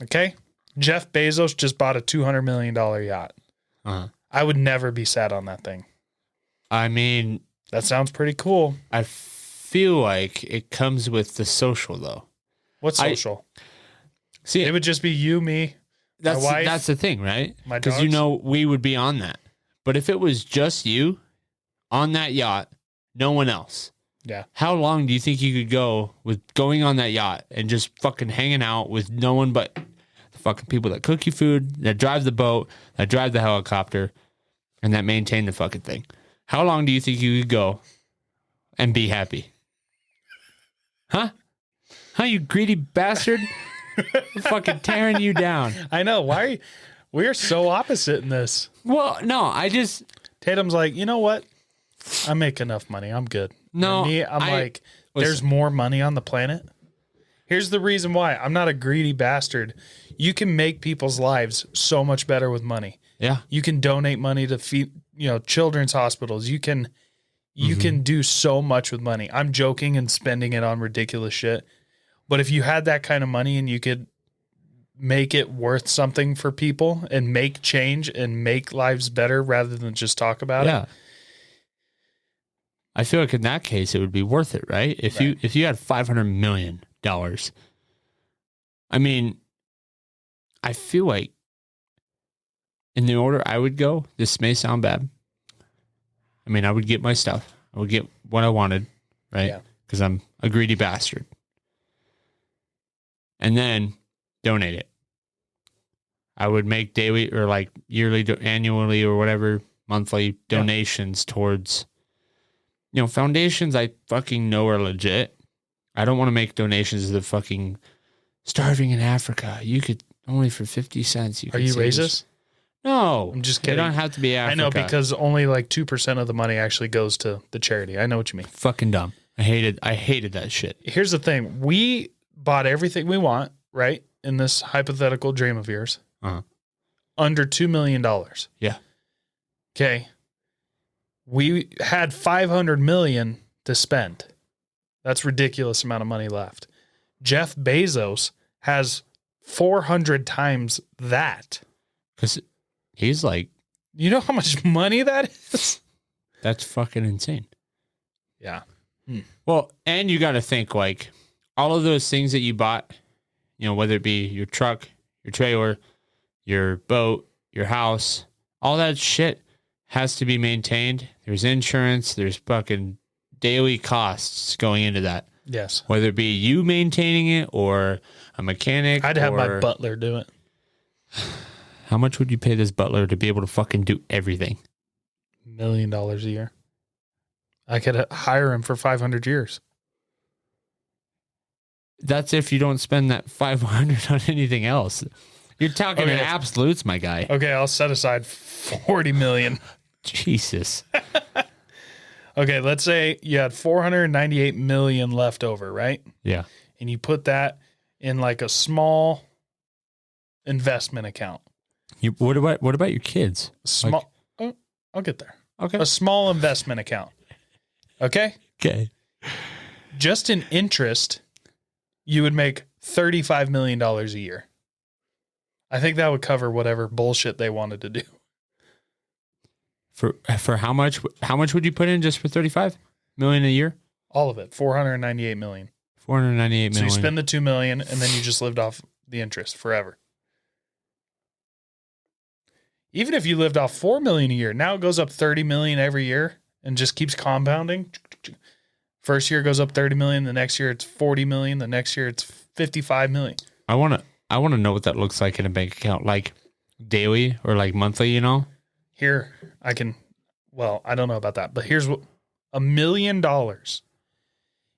Okay? Jeff Bezos just bought a $200 million yacht. Uh-huh. I would never be sad on that thing. I mean, that sounds pretty cool. I feel like it comes with the social, though. What social? See, it would just be you, me, my wife. That's the thing, right? Because we would be on that. But if it was just you on that yacht, no one else. Yeah. How long do you think you could go with going on that yacht and just fucking hanging out with no one but the fucking people that cook you food, that drive the boat, that drive the helicopter, and that maintain the fucking thing? How long do you think you could go and be happy? Huh? Huh, you greedy bastard? Fucking tearing you down. I know. Why are you? We're so opposite in this. Well, no, Tatum's like, you know what? I make enough money. I'm good. No, me, I'm like, there's more money on the planet. Here's the reason why. I'm not a greedy bastard. You can make people's lives so much better with money. Yeah. You can donate money to feed, children's hospitals. You can do so much with money. I'm joking and spending it on ridiculous shit. But if you had that kind of money and you could make it worth something for people and make change and make lives better rather than just talk about it. I feel like in that case, it would be worth it, right? If you had $500 million, I mean, I feel like in the order I would go, this may sound bad. I mean, I would get my stuff. I would get what I wanted, right? Yeah. Because I'm a greedy bastard. And then donate it. I would make daily or like yearly, annually or whatever, monthly donations towards, foundations I fucking know are legit. I don't want to make donations to the fucking starving in Africa. You could only for 50 cents. Are you racist? No. I'm just kidding. You don't have to be Africa. I know, because only like 2% of the money actually goes to the charity. I know what you mean. Fucking dumb. I hated that shit. Here's the thing. We bought everything we want, right? In this hypothetical dream of yours. Uh-huh. Under $2 million. Yeah. Okay. We had $500 million to spend. That's ridiculous amount of money left. Jeff Bezos has 400 times that. Because he's like... You know how much money that is? That's fucking insane. Yeah. Well, and you got to think like all of those things that you bought, whether it be your truck, your trailer, your boat, your house, all that shit has to be maintained. There's insurance. There's fucking daily costs going into that. Yes. Whether it be you maintaining it or a mechanic. I'd have my butler do it. How much would you pay this butler to be able to fucking do everything? $1 million a year. I could hire him for 500 years. That's if you don't spend that 500 on anything else. You're talking in absolutes, my guy. Okay, I'll set aside 40 million. Jesus. Okay, let's say you had 498 million left over, right? Yeah. And you put that in like a small investment account. What about your kids? Small. I'll get there. Okay. A small investment account. Okay. Okay. Just in interest, you would make $35 million a year. I think that would cover whatever bullshit they wanted to do. For how much? How much would you put in just for 35 million a year? All of it, $498 million. 498 million. So you spend the $2 million, and then you just lived off the interest forever. Even if you lived off $4 million a year, now it goes up $30 million every year and just keeps compounding. First year goes up 30 million, the next year it's 40 million, the next year it's 55 million. I want to know what that looks like in a bank account, like daily or like monthly, you know? Here I don't know about that, but here's what $1 million.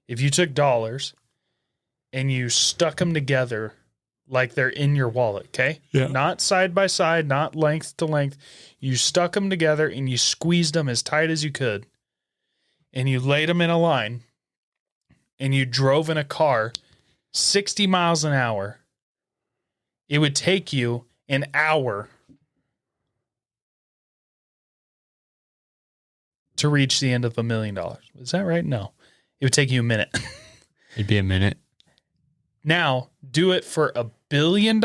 If you took dollars and you stuck them together like they're in your wallet, okay? Yeah. Not side by side, not length to length. You stuck them together and you squeezed them as tight as you could. And you laid them in a line and you drove in a car 60 miles an hour. It would take you an hour to reach the end of $1 million. Is that right? No. It would take you a minute. It'd be a minute. Now, do it for $1 billion.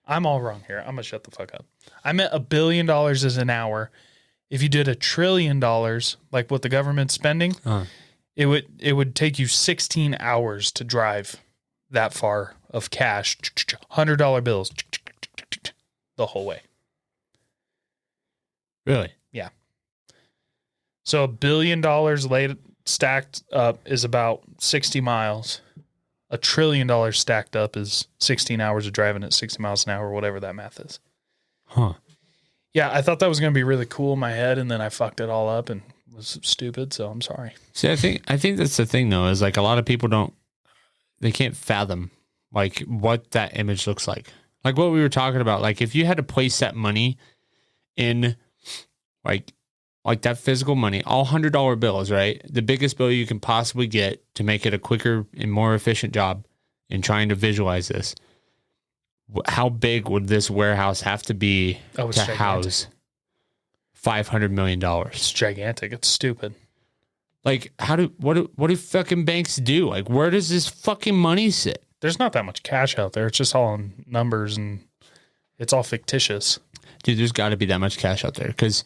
I'm all wrong here. I'm going to shut the fuck up. I meant $1 billion is an hour. If you did $1 trillion, like what the government's spending, it would take you 16 hours to drive that far of cash, $100 bills, the whole way. Really? Yeah. So $1 billion laid stacked up is about 60 miles. $1 trillion stacked up is 16 hours of driving at 60 miles an hour, whatever that math is. Huh. Yeah, I thought that was going to be really cool in my head, and then I fucked it all up and was stupid, so I'm sorry. See, I think that's the thing, though, is like a lot of people they can't fathom like what that image looks like. Like what we were talking about, like if you had to place that money in like that physical money, all $100 bills, right? The biggest bill you can possibly get to make it a quicker and more efficient job in trying to visualize this. How big would this warehouse have to be to house $500 million? It's gigantic. It's stupid. Like, what do fucking banks do? Like, where does this fucking money sit? There's not that much cash out there. It's just all in numbers and it's all fictitious. Dude, there's got to be that much cash out there because,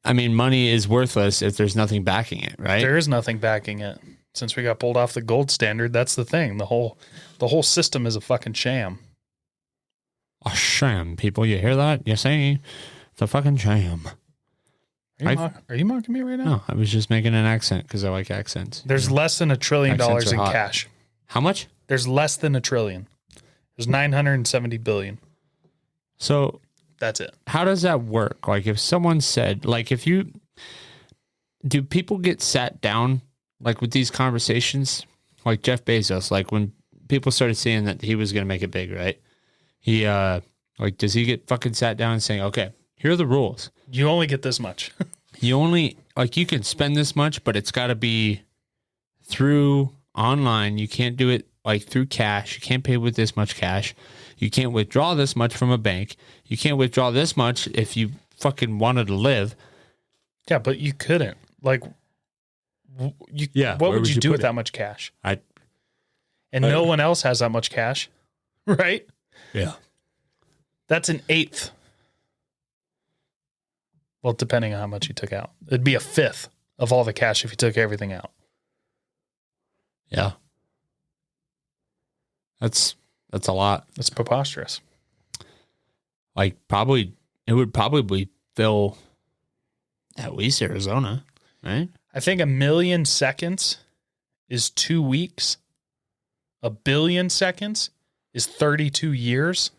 I mean, money is worthless if there's nothing backing it, right? There is nothing backing it. Since we got pulled off the gold standard, that's the thing. The whole system is a fucking sham. A sham, people. You hear that? You say it's a fucking sham. Are you mocking me right now? No, I was just making an accent because I like accents. There's less than $1 trillion in cash. How much? There's less than $1 trillion. There's 970 billion. So that's it. How does that work? Like if someone said, like do people get sat down like with these conversations? Like Jeff Bezos, like when people started saying that he was going to make it big, right? He, does he get fucking sat down and saying, okay, here are the rules. You only get this much. You can spend this much, but it's got to be through online. You can't do it like through cash. You can't pay with this much cash. You can't withdraw this much from a bank. You can't withdraw this much if you fucking wanted to live. Yeah, but you couldn't. Like, what would you do with that much cash? No one else has that much cash, right? Yeah. That's an eighth. Well, depending on how much you took out. It'd be a fifth of all the cash if you took everything out. Yeah. That's a lot. That's preposterous. Like it would probably fill at least Arizona, right? I think 1 million seconds is 2 weeks. 1 billion seconds is 32 years.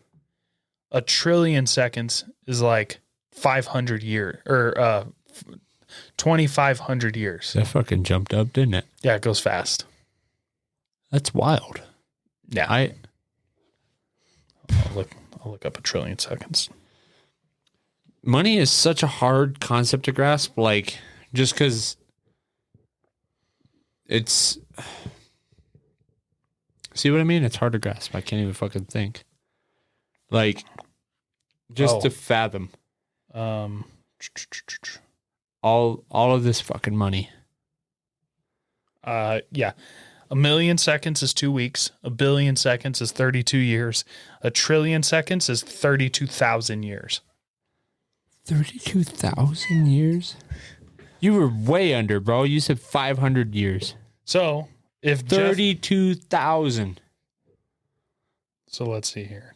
1 trillion seconds is like 500 years or 2,500 years. That fucking jumped up, didn't it? Yeah, it goes fast. That's wild. Yeah. I'll look up 1 trillion seconds. Money is such a hard concept to grasp, like just because it's, see what I mean? It's hard to grasp. I can't even fucking think. Like, just to fathom Um, all of this fucking money. yeah. 1 million seconds is 2 weeks. 1 billion seconds is 32 years. 1 trillion seconds is 32,000 years. 32,000 years? You were way under, bro. You said 500 years. So if 32,000. So let's see here.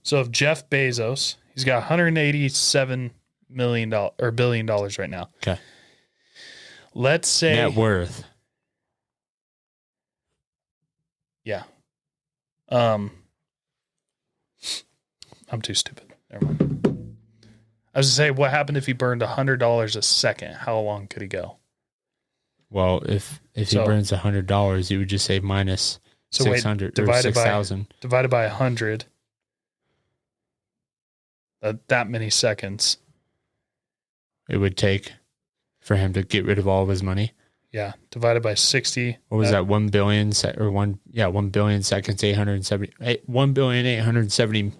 So if Jeff Bezos, he's got $187 million or $1 billion right now. Okay. Let's say net worth. Yeah. I'm too stupid. Never mind. I was to say, what happened if he burned $100 a second? How long could he go? Well, if he burns $100, he would just say minus 600 or 6,000 divided by 100. That many seconds it would take for him to get rid of all of his money. Yeah, divided by 60. What was that? 1 billion 1 billion seconds, 1,870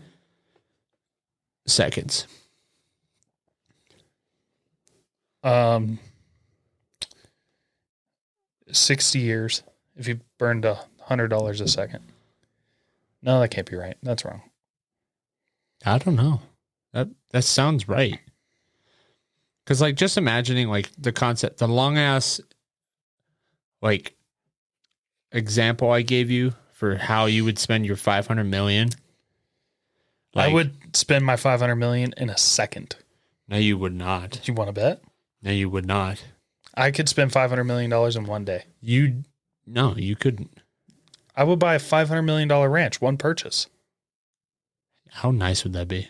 seconds. 60 years if you burned $100 a second. No, that can't be right. That's wrong. I don't know. That sounds right. Because, like, just imagining, like, the concept, the long ass, like, example I gave you for how you would spend your 500 million. Like, I would spend my 500 million in a second. No, you would not. Do you want to bet? No, you would not. I could spend $500 million in one day. No, you couldn't. I would buy a $500 million ranch, one purchase. How nice would that be?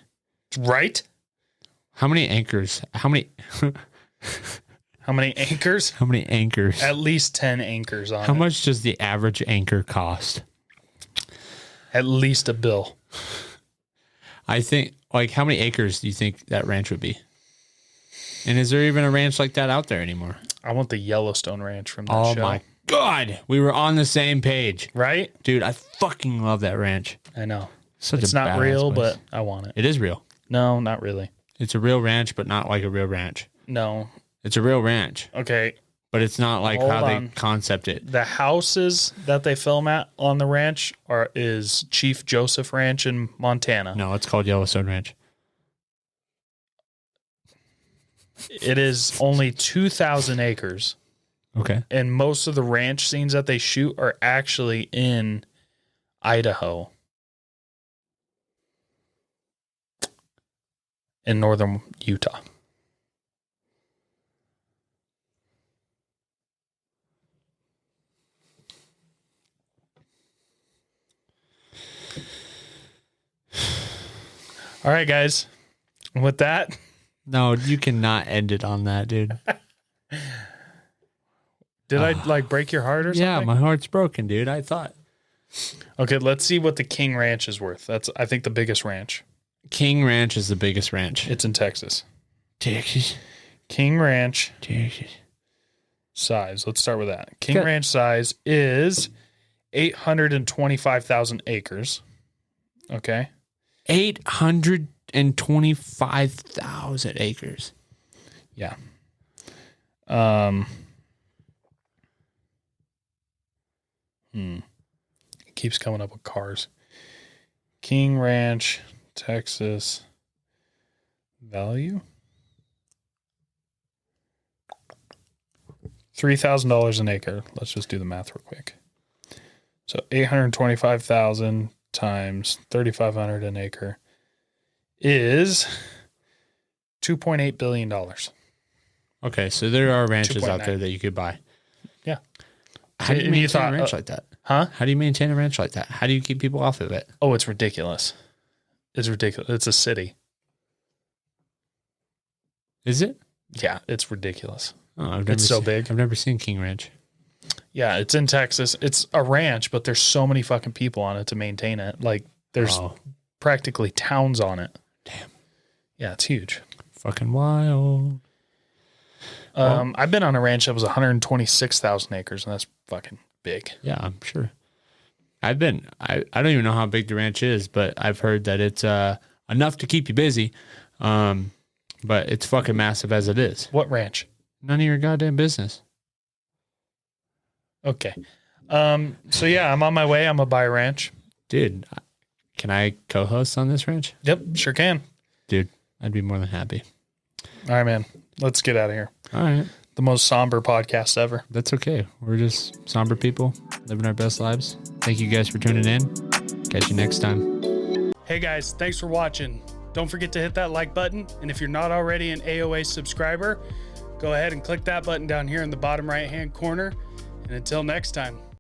Right? How many anchors? How many anchors? How many anchors? At least 10 anchors on How much does the average anchor cost? At least $1 billion. I think, like, how many acres do you think that ranch would be? And is there even a ranch like that out there anymore? I want the Yellowstone Ranch from that show. Oh my God. We were on the same page. Right? Dude, I fucking love that ranch. I know. It's not real, place. But I want it. It is real. No, not really. It's a real ranch, but not like a real ranch. No. It's a real ranch. Okay. But it's not like how they concept it. The houses that they film at on the ranch is Chief Joseph Ranch in Montana. No, it's called Yellowstone Ranch. It is only 2,000 acres. Okay. And most of the ranch scenes that they shoot are actually in Idaho. In northern Utah. All right, guys. With that. No, you cannot end it on that, dude. Did I like break your heart or something? Yeah, my heart's broken, dude. I thought. Okay, let's see what the King Ranch is worth. That's, I think, the biggest ranch. King Ranch is the biggest ranch. It's in Texas. Texas. King Ranch. Texas. Size. Let's start with that. King Ranch size is 825,000 acres. Okay. 825,000 acres. Yeah. It keeps coming up with cars. King Ranch, Texas. Value? $3,000 an acre. Let's just do the math real quick. So 825,000 times 3,500 an acre is $2.8 billion. Okay, so there are ranches out there that you could buy. Yeah. How do you maintain a ranch like that? Huh? How do you maintain a ranch like that? How do you keep people off of it? Oh, it's ridiculous. It's ridiculous. It's a city. Is it? Yeah, it's ridiculous. Oh, it's so big. I've never seen King Ranch. Yeah, it's in Texas. It's a ranch, but there's so many fucking people on it to maintain it. Like, there's practically towns on it. Damn. Yeah, it's huge. Fucking wild. I've been on a ranch that was 126,000 acres, and that's fucking big. Yeah, I'm sure. I don't even know how big the ranch is, but I've heard that it's enough to keep you busy. But it's fucking massive as it is. What ranch? None of your goddamn business. Okay. So yeah, I'm on my way. I'm gonna buy a ranch. Dude, can I co-host on this ranch? Yep, sure can. Dude, I'd be more than happy. All right, man. Let's get out of here. All right. The most somber podcast ever. That's okay. We're just somber people living our best lives. Thank you guys for tuning in. Catch you next time. Hey guys, thanks for watching. Don't forget to hit that like button. And if you're not already an AOA subscriber, go ahead and click that button down here in the bottom right-hand corner. And until next time.